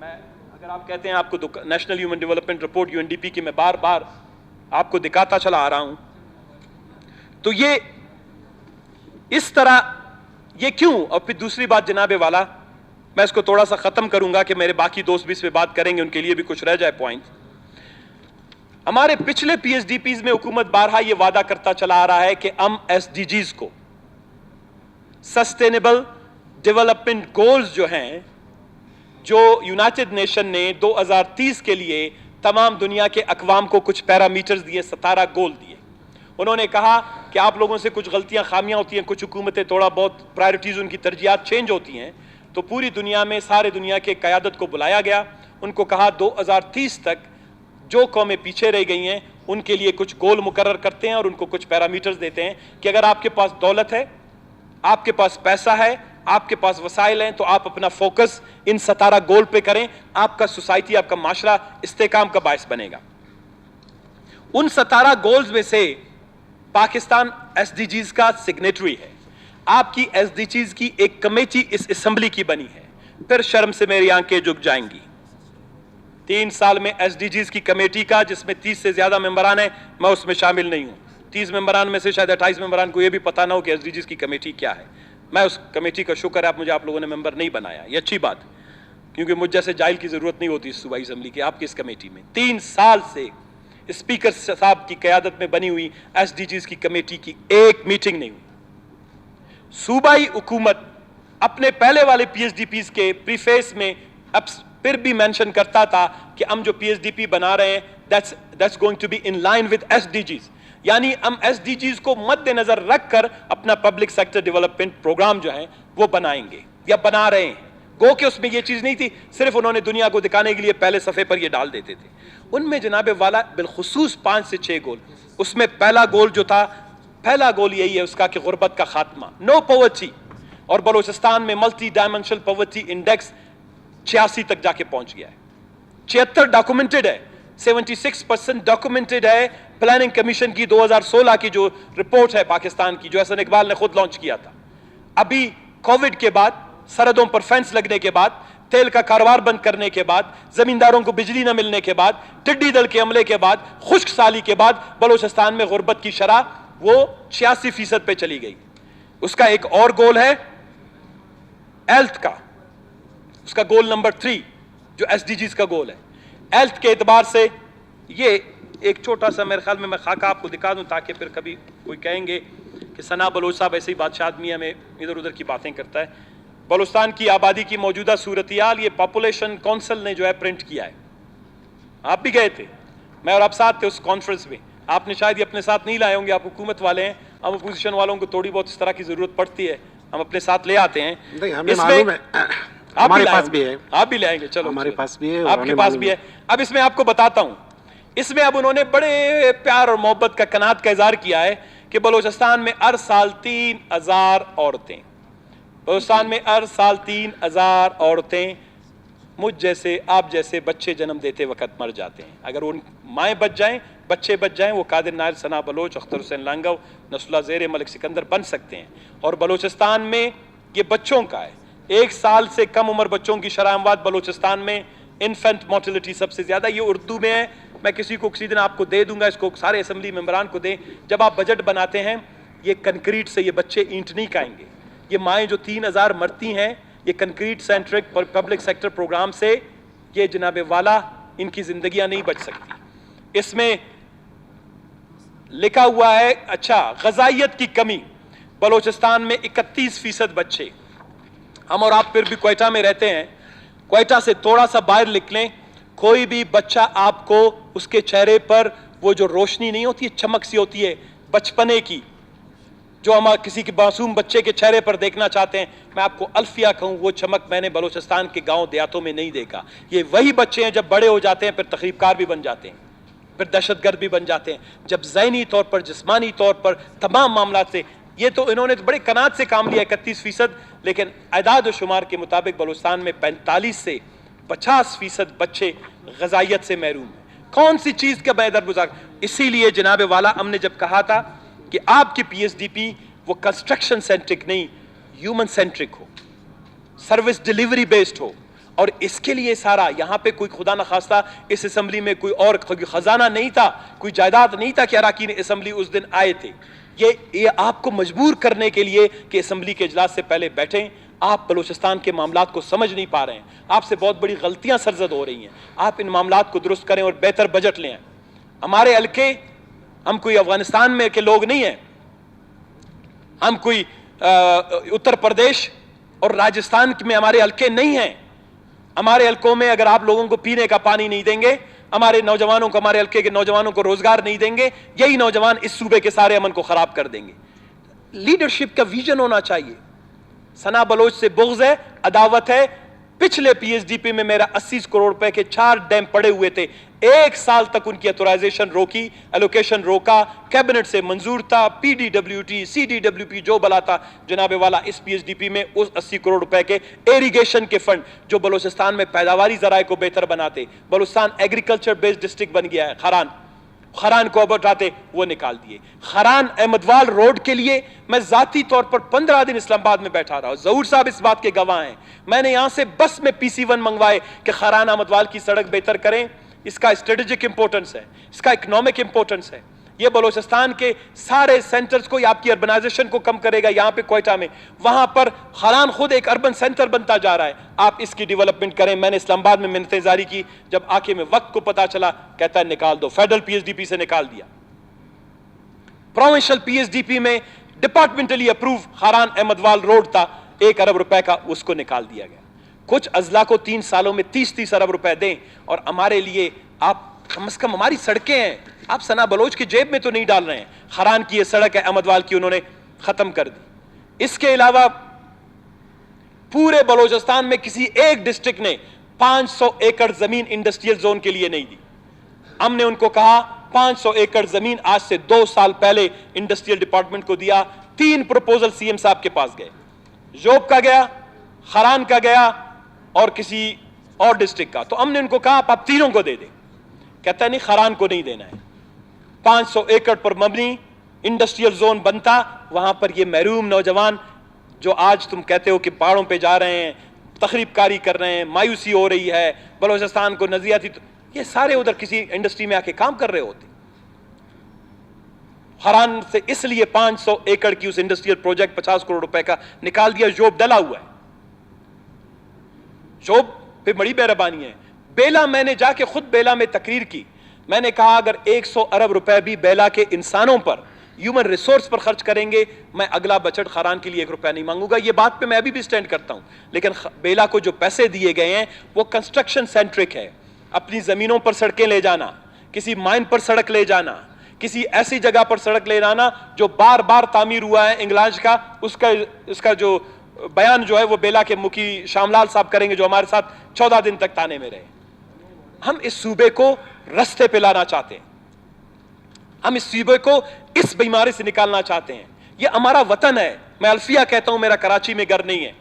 मैं अगर आप कहते हैं आपको national human development report UNDP की मैं बार बार आपको दिखाता चला आ रहा हूं, तो ये इस तरह ये क्यों। और फिर दूसरी बात जनाबे वाला, मैं इसको थोड़ा सा खत्म करूंगा कि मेरे बाकी दोस्त भी इस पे बात करेंगे, उनके लिए भी कुछ रह जाए पॉइंट। हमारे पिछले पीएचडीपीज में हुकूमत बारहा ये वादा करता चला आ रहा है कि हम एसडीजीज को, सस्टेनेबल डेवलपमेंट गोल्स जो हैं, जो यूनाइटेड नेशन ने 2030 के लिए तमाम दुनिया के अकवाम को कुछ पैरामीटर्स दिए, 17 गोल दिए। उन्होंने कहा कि आप लोगों से कुछ गलतियां, खामियां होती हैं, कुछ हुकूमतें थोड़ा बहुत प्रायोरिटीज, उनकी तरजीहात चेंज होती हैं, तो पूरी दुनिया में सारे दुनिया के क़यादत को बुलाया गया। उनको कहा 2030 तक जो कौमें पीछे रह गई हैं उनके लिए कुछ गोल मुकर्रर करते हैं और उनको कुछ पैरामीटर्स देते हैं कि अगर आपके पास दौलत है, आपके पास पैसा है, آپ کے پاس وسائل ہیں تو آپ اپنا فوکس ان 17 گول پہ کریں, آپ کا سوسائٹی, آپ کا معاشرہ استحکام کا باعث بنے گا. ان 17 گولز میں سے پاکستان ایس ڈی جیز کا سگنیٹری ہے. آپ کی ایس ڈی جیز کی ایک کمیٹی اس اسمبلی کی بنی ہے. پھر شرم سے میری آنکھیں جھک جائیں گی. 3 سال میں ایس ڈی جیز کی کمیٹی کا, جس میں 30 سے زیادہ ممبران ہیں, میں اس میں شامل نہیں ہوں. 30 ممبران میں سے شاید 28 ممبران کو یہ بھی پتا نہ ہو کہ ایس ڈی جیز کی کمیٹی کیا ہے. میں اس کمیٹی کا شکر ہے آپ لوگوں نے ممبر نہیں بنایا, یہ اچھی بات, کیونکہ مجھ جیسے جاہل کی ضرورت نہیں ہوتی اس صوبائی اسمبلی کی. آپ کی اس کمیٹی میں 3 سال سے اسپیکر صاحب کی قیادت میں بنی ہوئی ایس ڈی جیز کی کمیٹی کی ایک میٹنگ نہیں ہوئی. صوبائی حکومت اپنے پہلے والے پی ایس ڈی پیز کے پریفیس میں اب پھر بھی مینشن کرتا تھا کہ ہم جو پی ایس ڈی پی بنا رہے ہیں that's going to be in line with S D Gs, یعنی ہم ایس ڈی جیز کو مد نظر رکھ کر اپنا پبلک سیکٹر ڈیولپمنٹ پروگرام جو ہیں وہ بنائیں گے یا بنا رہے ہیں. گو کہ اس میں یہ چیز نہیں تھی, صرف انہوں نے دنیا کو دکھانے کے لیے پہلے صفحے پر یہ ڈال دیتے تھے. ان میں جناب والا بالخصوص 5 سے 6 گول, اس میں پہلا گول جو تھا, پہلا گول یہی ہے اس کا کہ غربت کا خاتمہ, نو پاورٹی. اور بلوچستان میں ملٹی ڈائمینشنل پاورٹی انڈیکس 86 تک جا کے پہنچ گیا ہے. 76 ڈاکومنٹڈ ہے, 76% ڈاکومنٹڈ ہے. پلاننگ کمیشن کی 2016 کی جو رپورٹ ہے پاکستان کی, جو احسن اقبال نے خود لانچ کیا تھا. ابھی کووڈ کے بعد, سرحدوں پر فینس لگنے کے بعد, تیل کا کاروبار بند کرنے کے بعد, زمینداروں کو بجلی نہ ملنے کے بعد, ٹڈی دل کے حملے کے بعد, خشک سالی کے بعد بلوچستان میں غربت کی شرح وہ 86% پہ چلی گئی. اس کا ایک اور گول ہے ہیلتھ کا, اس کا گول نمبر 3 جو ایس ڈی جیز کا گول ہے. ہیلتھ کے اعتبار سے یہ ایک چھوٹا سا, میرے خیال میں خاکہ آپ کو دکھا دوں تاکہ پھر کبھی کوئی کہیں گے کہ ثنا بلوچ صاحب ایسے ہی بادشاہ آدمی ہمیں ادھر ادھر کی باتیں کرتا ہے. بلوچستان کی آبادی کی موجودہ صورتحال یہ پاپولیشن کونسل نے جو ہے پرنٹ کیا ہے. آپ بھی گئے تھے, میں اور آپ ساتھ تھے اس کانفرنس میں. آپ نے شاید یہ اپنے ساتھ نہیں لائے ہوں گے, آپ حکومت والے ہیں, ہم اپوزیشن والوں کو تھوڑی بہت اس طرح کی ضرورت پڑتی ہے, ہم اپنے ساتھ لے آتے ہیں. ہمیں معلوم ہے, ہمارے پاس بھی ہے, آپ بھی لے آئیں گے, چلو ہمارے پاس بھی ہے, آپ کے پاس بھی ہے. اب اس میں آپ کو بتاتا ہوں, اس میں اب انہوں نے بڑے پیار اور محبت کا قناعت کا اظہار کیا ہے کہ بلوچستان میں ہر سال 3000 عورتیں, بلوچستان میں ہر سال 3000 عورتیں مجھ جیسے آپ جیسے بچے جنم دیتے وقت مر جاتے ہیں. اگر ان مائیں بچ جائیں, بچے بچ جائیں, وہ قادر نائر, ثنا بلوچ, اختر حسین لانگو, نصر اللہ زیر, ملک سکندر بن سکتے ہیں. اور بلوچستان میں یہ بچوں کا ہے, 1 سال سے کم عمر بچوں کی شرح اموات بلوچستان میں, انفینٹ موٹیلٹی سب سے زیادہ. یہ اردو میں ہے, میں کسی کو کسی دن آپ کو دے دوں گا, اس کو سارے اسمبلی ممبران کو دیں. جب آپ بجٹ بناتے ہیں, یہ کنکریٹ سے یہ بچے اینٹ نہیں کھائیں گے. یہ مائیں جو 3000 مرتی ہیں, یہ concrete centric public sector program سے یہ جناب والا ان کی زندگیاں نہیں بچ سکتی. اس میں لکھا ہوا ہے, اچھا, غذائیت کی کمی بلوچستان میں 31% بچے. ہم اور آپ پھر بھی کوئٹہ میں رہتے ہیں, کوئٹہ سے تھوڑا سا باہر نکلیں, کوئی بھی بچہ آپ کو اس کے چہرے پر وہ جو روشنی نہیں ہوتی ہے, چمک سی ہوتی ہے بچپنے کی, جو ہم کسی کے معصوم بچے کے چہرے پر دیکھنا چاہتے ہیں, میں آپ کو الفیہ کہوں, وہ چمک میں نے بلوچستان کے گاؤں دیہاتوں میں نہیں دیکھا. یہ وہی بچے ہیں جب بڑے ہو جاتے ہیں پھر تخریب کار بھی بن جاتے ہیں, پھر دہشت گرد بھی بن جاتے ہیں. جب ذہنی طور پر, جسمانی طور پر, تمام معاملات سے, یہ تو انہوں نے بڑے قناعت سے کام لیا 31%, لیکن اعداد و شمار کے مطابق بلوچستان میں 45 سے 50% بچے غذائیت سے محروم ہیں. کون سی چیز کا بے درگزار. اسی لیے جناب والا ہم نے جب کہا تھا کہ آپ کی پی ایس ڈی پی وہ کنسٹرکشن سینٹرک نہیں, ہیومن سینٹرک ہو, سروس ڈیلیوری بیسڈ ہو. اور اس کے لیے سارا یہاں پہ کوئی خدا نخواستہ اس اسمبلی میں کوئی اور خزانہ نہیں تھا, کوئی جائیداد نہیں تھا کہ اراکین اسمبلی اس دن آئے تھے. یہ آپ کو مجبور کرنے کے لیے کہ اسمبلی کے اجلاس سے پہلے بیٹھیں. آپ بلوچستان کے معاملات کو سمجھ نہیں پا رہے ہیں, آپ سے بہت بڑی غلطیاں سرزد ہو رہی ہیں. آپ ان معاملات کو درست کریں اور بہتر بجٹ لیں. ہمارے حلقے, ہم کوئی افغانستان میں کے لوگ نہیں ہیں, ہم کوئی اتر پردیش اور راجستھان میں ہمارے حلقے نہیں ہیں. ہمارے حلقوں میں اگر آپ لوگوں کو پینے کا پانی نہیں دیں گے, ہمارے نوجوانوں کو, ہمارے حلقے کے نوجوانوں کو روزگار نہیں دیں گے, یہی نوجوان اس صوبے کے سارے امن کو خراب کر دیں گے. لیڈرشپ کا ویژن ہونا چاہیے. ثنا بلوچ سے بغض ہے, عداوت ہے, पिछले पीएचडीपी में मेरा 80 करोड़ रुपए के 4 डैम पड़े हुए थे, 1 साल तक उनकी ऑथराइजेशन रोकी, एलोकेशन रोका, कैबिनेट से मंजूर था, पीडीडब्ल्यूटी सीडीडब्ल्यूपी जो बला था जनाबे वाला, इस पीएचडीपी में उस 80 करोड़ रुपए के इरिगेशन के फंड जो बलोचिस्तान में पैदावारी जराए को बेहतर बनाते, बलूचिस्तान एग्रीकल्चर बेस्ड डिस्ट्रिक्ट बन गया है, खरान को अब उठाते वो निकाल दिए। खरान अहमदवाल रोड के लिए मैं जाती तौर पर 15 दिन इस्लामाबाद में बैठा रहा हूं, जहूर साहब इस बात के गवाह हैं। मैंने यहां से बस में PC1 मंगवाए कि खरान अहमदवाल की सड़क बेहतर करें, इसका स्ट्रेटेजिक इंपॉर्टेंस है, इसका इकोनॉमिक इंपॉर्टेंस है। ये बलोचिस्तान के सारे सेंटर्स को, आपकी अर्बनाइजेशन को कम करेगा। यहां पे क्वेटा में, वहां पर खरान खुद एक अर्बन सेंटर बनता जा रहा है, आप इसकी डेवलपमेंट करें। मैंने इस्लामाबाद में मिन्नतें जारी की, जब आके में वक्त को पता चला, कहता है निकाल दो। फेडरल पीएचडीपी से निकाल दिया। प्रोविंशियल पीएचडीपी में डिपार्टमेंटली अप्रूव खरान अहमदवाल रोड था, 1 अरब रुपए का, उसको निकाल दिया गया। कुछ अजला को 3 सालों में 30-30 अरब रुपए दें, और हमारे लिए आप कम से कम, हमारी सड़कें हैं, आप सना बलोच की जेब में तो नहीं डाल रहे हैं। खरान की ये सड़क है, अहमदवाल की उन्होंने खत्म कर दी। इसके अलावा पूरे बलोचिस्तान में किसी एक डिस्ट्रिक्ट ने 500 एकड़ जमीन इंडस्ट्रियल जोन के लिए नहीं दी। हमने उनको कहा 500 एकड़ जमीन आज से 2 साल पहले इंडस्ट्रियल डिपार्टमेंट को दिया। 3 प्रपोजल सीएम साहब के पास गए, जोब का गया, खरान का गया और किसी और डिस्ट्रिक्ट का। तो हमने उनको कहा आप तीनों को दे दें। कहता है नहीं, खरान को नहीं देना है। 500 एकड़ पर मबनी इंडस्ट्रियल जोन बनता, वहां पर ये महरूम नौजवान जो आज तुम कहते हो कि पहाड़ों पे जा रहे हैं, तखरीबकारी कर रहे हैं, मायूसी हो रही है, बलोचिस्तान को नजरियाती, तो ये सारे उधर किसी इंडस्ट्री में आके काम कर रहे होते। खरान से इसलिए 500 एकड़ की उस इंडस्ट्रियल प्रोजेक्ट 50 करोड़ रुपए का निकाल दिया। जोब डला हुआ है, जोब पे बड़ी मेहरबानी है। बेला, मैंने जाके खुद बेला में तकरीर की, मैंने कहा अगर 100 अरब रुपए भी बेला के इंसानों पर, ह्यूमन रिसोर्स पर खर्च करेंगे, मैं अगला बजट खरान के लिए 1 रुपया नहीं मांगूंगा। ये बात पे मैं अभी भी स्टैंड करता हूं। लेकिन बेला को जो पैसे दिए गए हैं वो कंस्ट्रक्शन सेंट्रिक है, अपनी जमीनों पर सड़कें ले जाना, किसी माइन पर सड़क ले जाना, किसी ऐसी जगह पर सड़क ले जाना जो बार बार तामीर हुआ है इंग्लैंड का, उसका जो बयान जो है वो बेला के मुखी शामलाल साहब करेंगे, जो हमारे साथ 14 दिन तक ताने में रहे। हम इस सूबे को रस्ते पे लाना चाहते हैं, हम इस सूबे को इस बीमारी से निकालना चाहते हैं। ये हमारा वतन है। मैं अल्फिया कहता हूं, मेरा कराची में घर नहीं है,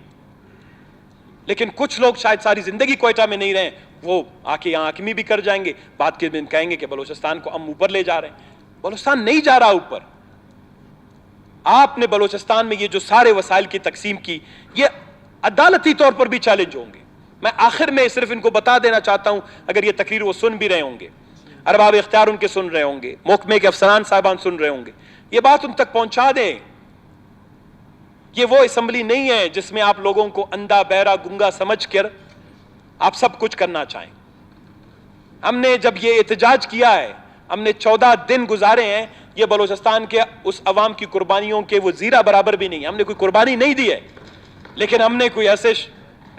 लेकिन कुछ लोग शायद सारी जिंदगी क्वेटा में नहीं रहे, वो आके यहां हकीमी भी कर जाएंगे, बाद के दिन कहेंगे कि बलोचिस्तान को हम ऊपर ले जा रहे हैं। बलोचिस्तान नहीं जा रहा ऊपर। आपने बलोचिस्तान में ये जो सारे वसाइल की तकसीम की, ये अदालती तौर पर भी चैलेंज होंगे। मैं आखिर में सिर्फ इनको बता देना चाहता हूं, अगर ये तकरीर वो सुन भी रहे होंगे, अरबाब इख्तियार उनके सुन रहे होंगे, महकमे के अफसरान साहबान सुन रहे होंगे, ये बात उन तक पहुंचा दें। ये वो असेंबली नहीं है जिसमें आप लोगों को अंधा बहरा गुंगा समझकर आप सब कुछ करना चाहें। हमने जब ये एहतजाज किया है, हमने 14 दिन गुजारे हैं, ये बलोचिस्तान के उस अवाम की कुर्बानियों के वो जीरा बराबर भी नहीं। हमने कोई कुर्बानी नहीं दी है, लेकिन हमने कोई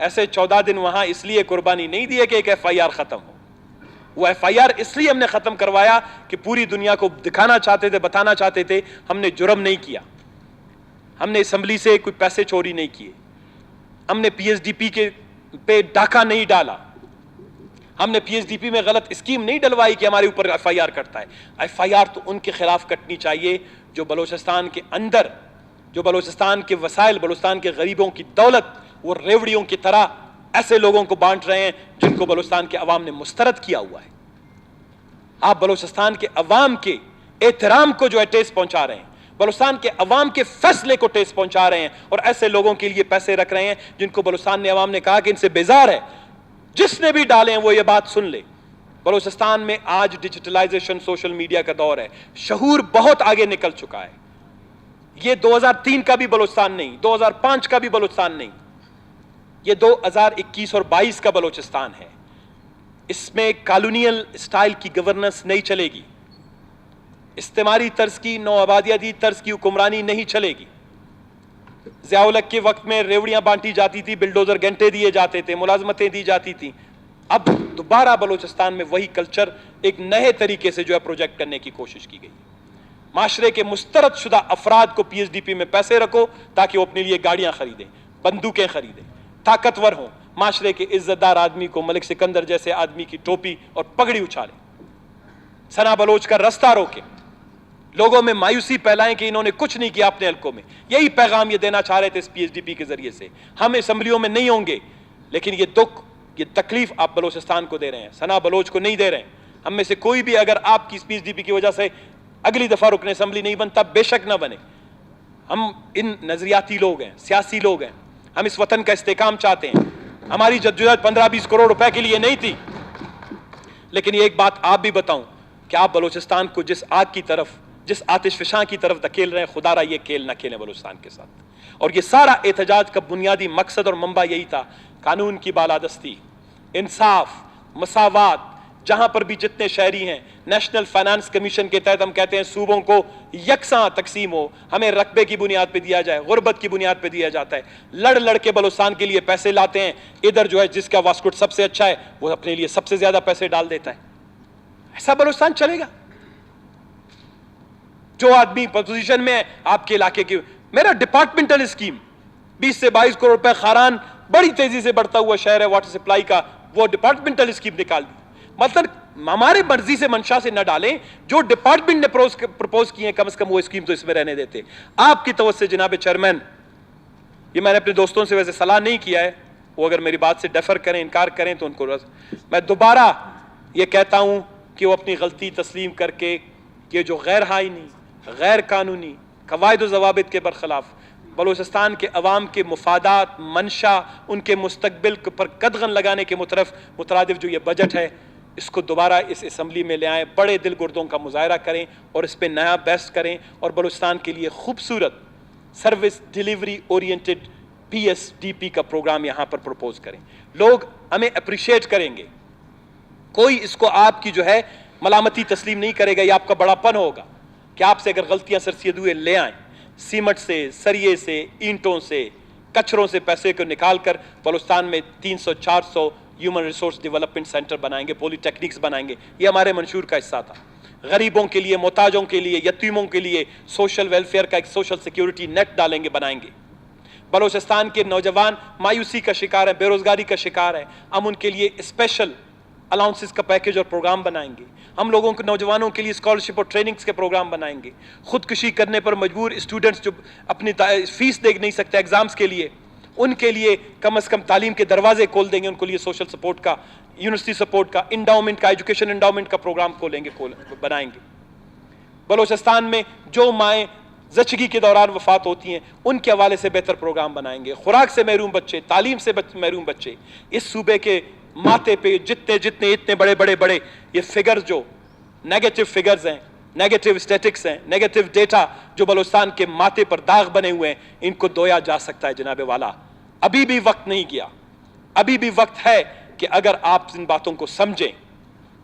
ऐसे 14 दिन वहां इसलिए कुर्बानी नहीं दी है कि एक FIR खत्म हो। वो FIR इसलिए हमने खत्म करवाया कि पूरी दुनिया को दिखाना चाहते थे, बताना चाहते थे हमने जुर्म नहीं किया, हमने असेंबली से कोई पैसे चोरी नहीं किए, हमने PHDP के पे डाका नहीं डाला, हमने PHDP में गलत स्कीम नहीं डलवाई कि हमारे ऊपर FIR कटता है। FIR तो उनके खिलाफ कटनी चाहिए जो बलोचिस्तान के अंदर, जो बलोचिस्तान के वसाइल, बलोचिस्तान के गरीबों की दौलत वो रेवड़ियों की तरह ऐसे लोगों को बांट रहे हैं जिनको बलोचिस्तान के अवाम ने मुस्तरद किया हुआ है। आप बलोचिस्तान के अवाम के एहतराम को जो है ठेस पहुंचा रहे हैं, बलोचिस्तान के अवाम के फैसले को ठेस पहुंचा रहे हैं, और ऐसे लोगों के लिए पैसे रख रहे हैं जिनको बलोचिस्तान ने अवाम ने कहा कि इनसे बेजार है। जिसने भी डाले हैं वो ये बात सुन ले, बलोचिस्तान में आज डिजिटलाइजेशन, सोशल मीडिया का दौर है, शऊर बहुत आगे निकल चुका है। ये 2003 का भी बलोचिस्तान नहीं, 2005 का भी बलोचिस्तान नहीं, ये 2021 और 22 का बलोचिस्तान है। इसमें कॉलोनियल स्टाइल की गवर्नेंस नहीं चलेगी, इस्तेमारी तर्ज की, नौआबादियाती तर्ज की हुक्मरानी नहीं चलेगी। ज़िया-उल-हक के वक्त में रेवड़ियां बांटी जाती थी, बिल्डोजर घंटे दिए जाते थे, मुलाजमतें दी जाती थी। अब दोबारा बलोचिस्तान में वही कल्चर एक नए तरीके से जो है प्रोजेक्ट करने की कोशिश की गई। माशरे के मुस्तरद शुदा अफराद को PHDP में पैसे रखो ताकि वो अपने लिए गाड़ियां खरीदें, बंदूकें खरीदें, ताकतवर हों, माशरे के इज्जतदार आदमी को मलिक सिकंदर जैसे आदमी की टोपी और पगड़ी उछाले, सना बलोच का रास्ता रोके, लोगों में मायूसी फैलाएं कि इन्होंने कुछ नहीं किया अपने हलकों में। यही पैगाम ये देना चाह रहे थे इस पीएचडीपी के जरिए से। हम असम्बलियों में नहीं होंगे, लेकिन ये दुख, ये तकलीफ आप बलोचिस्तान को दे रहे हैं, सना बलोच को नहीं दे रहे हैं। हम में से कोई भी अगर आपकी इस पीएचडीपी की वजह से अगली दफा रुकन असम्बली नहीं बनता, बेशक ना बने। हम इन नजरियाती लोग हैं, सियासी लोग हैं, हम इस वतन का इस्तेकाम चाहते हैं। हमारी जद्दोजहद 15-20 करोड़ रुपए के लिए नहीं थी। लेकिन ये एक बात आप भी बताऊं कि आप बलोचिस्तान को जिस आग की तरफ, जिस आतिशफशां की तरफ धकेल रहे हैं, खुदारा ये खेल ना खेलें बलोचिस्तान के साथ। और ये सारा एहतजाज का बुनियादी मकसद और मंबा यही था, कानून की बालादस्ती, इंसाफ, मसावात। जहां पर भी जितने शहरी हैं, नेशनल फाइनेंस कमीशन के तहत हम कहते हैं सूबों को यकसां तकसीम हो, हमें रकबे की बुनियाद पे दिया जाए, गुर्बत की बुनियाद पे दिया जाता है। लड़ लड़ के बलूचिस्तान के लिए पैसे लाते हैं, इधर जो है जिसका वास्कुट सबसे अच्छा है वो अपने लिए सबसे ज्यादा पैसे डाल देता है। ऐसा बलूचिस्तान चलेगा? जो आदमी पोजीशन में है आपके इलाके की, मेरा डिपार्टमेंटल स्कीम 20 से 22 करोड़ रुपए खारान बड़ी तेजी से बढ़ता हुआ शहर है वाटर सप्लाई का, वो डिपार्टमेंटल स्कीम निकाल दी। मतलब हमारे मर्जी से मंशा से न डालें, जो डिपार्टमेंट ने प्रपोज किए कम से कम वो स्कीम तो इसमें रहने देते। आपकी तरफ से जनाब चेयरमैन, ये मैंने अपने दोस्तों से वैसे सलाह नहीं किया है, वो अगर मेरी बात से डेफर करें, इनकार करें तो उनको मैं दोबारा ये कहता हूं कि वो अपनी गलती तस्लीम करके ये जो गैर आईनी, गैर कानूनी कवायद ज़वाबित के बरखिलाफ बलूचिस्तान के अवाम के मुफादात, मंशा, उनके मुस्तकबिल पर कदगन लगाने के मुतरादिफ जो ये बजट है, इसको दोबारा इस असम्बली में ले आएँ, बड़े दिल गुर्दों का मुजाहरा करें और इस पर नया बहस करें और बलूचिस्तान के लिए खूबसूरत सर्विस डिलीवरी ओरिएंटेड PSDP का प्रोग्राम यहाँ पर प्रपोज करें। लोग हमें अप्रिशिएट करेंगे, कोई इसको आपकी जो है मलामती तस्लीम नहीं करेगा। ये आपका बड़ापन होगा कि आपसे अगर गलतियां सरसीद हुए ले आएं, सीमेंट से, सरिये से, ईंटों से, कचरों से पैसे को निकाल कर बलूचिस्तान में 300-400 ह्यूमन रिसोर्स डेवलपमेंट सेंटर बनाएंगे, पॉलीटेक्निक्स बनाएंगे। ये हमारे मंशूर का हिस्सा था। गरीबों के लिए, मोहताजों के लिए, यतीमों के लिए सोशल वेलफेयर का एक सोशल सिक्योरिटी नेट डालेंगे, बनाएंगे। बलूचिस्तान के नौजवान मायूसी का शिकार है, बेरोजगारी का शिकार है, हम उनके लिए स्पेशल अलाउंसेस का पैकेज और प्रोग्राम बनाएंगे। हम लोगों के नौजवानों के लिए स्कॉलरशिप और ट्रेनिंग्स के प्रोग्राम बनाएंगे। खुदकुशी करने पर मजबूर स्टूडेंट्स जो अपनी फीस दे नहीं सकते एग्जाम्स के लिए, उनके लिए कम से कम तालीम के दरवाजे खोल देंगे। उनके लिए सोशल सपोर्ट का, यूनिवर्सिटी सपोर्ट का, इंडाउमेंट का, एजुकेशन इंडाउमेंट का प्रोग्राम बनाएंगे। बलूचिस्तान में जो माएँ ज़चगी के दौरान वफात होती हैं, उनके हवाले से बेहतर प्रोग्राम बनाएंगे। खुराक से महरूम बच्चे, तालीम से महरूम बच्चे, इस सूबे के माथे पे जितने इतने बड़े ये फिगर्स जो नेगेटिव फिगर्स हैं, नेगेटिव स्टैटिक्स हैं, नेगेटिव डेटा जो बलूचिस्तान के माथे पर दाग बने हुए हैं, इनको धोया जा सकता है जनाबे वाला। अभी भी वक्त नहीं गया, अभी भी वक्त है कि अगर आप इन बातों को समझें।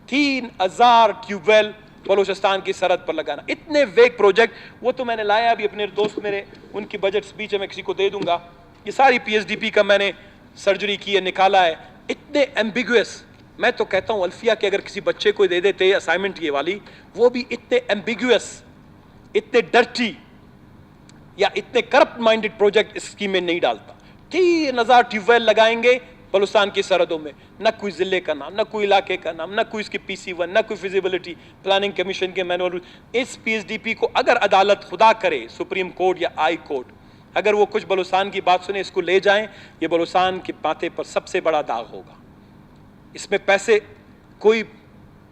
3000 ट्यूबवेल बलूचिस्तान की सरहद पर लगाना, इतने वेग प्रोजेक्ट, वो तो मैंने लाया अभी अपने दोस्त मेरे, उनकी बजट स्पीच है, मैं किसी को दे दूंगा। ये सारी PSDP का मैंने सर्जरी की है, निकाला है। इतने एम्बिगुअस, मैं तो कहता हूं अल्फिया के अगर किसी बच्चे को दे देते असाइनमेंट ये वाली, वो भी इतने एम्बिगुअस, इतने डर्टी या इतने करप्ट माइंडेड प्रोजेक्ट इस स्कीम में नहीं डालता। 3000 ट्यूबवेल लगाएंगे बलूचिस्तान की सरहदों में, न कोई जिले का नाम, न कोई इलाके का नाम, न कोई इसकी PC1, न कोई फिजिबिलिटी प्लानिंग कमीशन के मैनुअल। इस PSDP को अगर अदालत खुदा करे, सुप्रीम कोर्ट या हाई कोर्ट, अगर वो कुछ बलूचिस्तान की बात सुने, इसको ले जाएं, ये बलूचिस्तान के माथे पर सबसे बड़ा दाग होगा। इसमें पैसे, कोई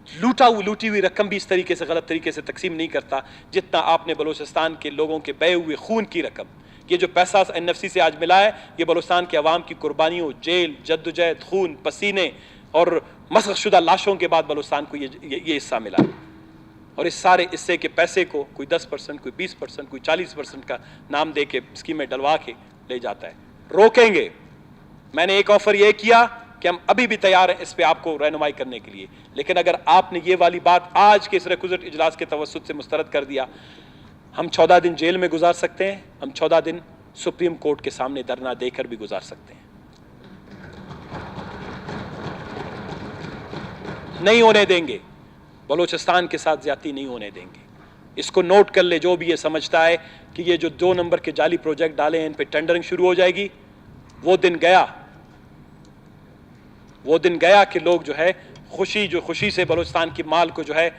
लूटी हुई रकम भी इस तरीके से, गलत तरीके से तकसीम नहीं करता जितना आपने बलूचिस्तान के लोगों के बहे हुए खून की रकम। ये जो पैसा NFC से आज मिला है, ये बलूचिस्तान के अवाम की कुर्बानियों, जेल, जद्दोजहद, खून, पसीने और मसख़शुदा लाशों के बाद बलूचिस्तान को ये हिस्सा मिला है। और इस सारे हिस्से के पैसे को कोई 10%, कोई 20%, कोई 40% का नाम दे के स्कीम में डलवा के ले जाता है। रोकेंगे। मैंने एक ऑफर ये किया कि हम अभी भी तैयार हैं इस पे आपको रहनुमाई करने के लिए, लेकिन अगर आपने ये वाली बात आज के इस रेकुज़िट इजलास के तवस्सुत से मुस्तरद कर दिया, हम 14 दिन जेल में गुजार सकते हैं, हम 14 दिन सुप्रीम कोर्ट के सामने धरना देकर भी गुजार सकते हैं। नहीं होने देंगे, बलूचिस्तान के साथ ज्यादती नहीं होने देंगे। इसको नोट कर ले जो भी ये समझता है कि ये जो 2 नंबर के जाली प्रोजेक्ट डाले हैं इन पे टेंडरिंग शुरू हो जाएगी, वो दिन गया। وہ دن گیا کہ لوگ جو ہے خوشی سے بلوچستان کی مال کو جو ہے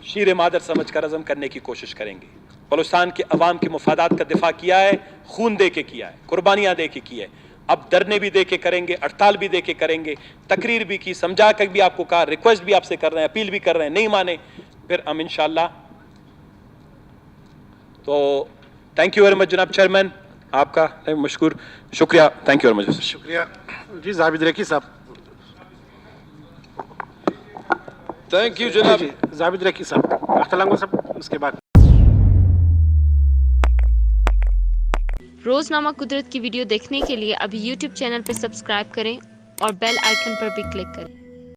شیر مادر سمجھ کر عزم کرنے کی کوشش کریں گے. بلوچستان کے عوام کے مفادات کا دفاع کیا ہے, خون دے کے کیا ہے, قربانیاں دے کے کی ہے. اب دھرنے بھی دے کے کریں گے, ہڑتال بھی دے کے کریں گے, تقریر بھی کی, سمجھا کر بھی آپ کو کہا, ریکویسٹ بھی آپ سے کر رہے ہیں, اپیل بھی کر رہے ہیں, نہیں مانے پھر ہم انشاءاللہ. تو تھینک یو ویری مچ جناب چیئرمین, آپ کا مشکور, شکریہ, تھینک یو ویری مچ. شکریہ جی. زابد ریکی صاحب. تھینک یو جناب. جی زابد ریکی صاحب, اختلانگو صاحب اس کے بعد. روزنامہ قدرت کی ویڈیو دیکھنے کے لیے ابھی یوٹیوب چینل پہ سبسکرائب کریں اور بیل آئیکن پر بھی کلک کریں.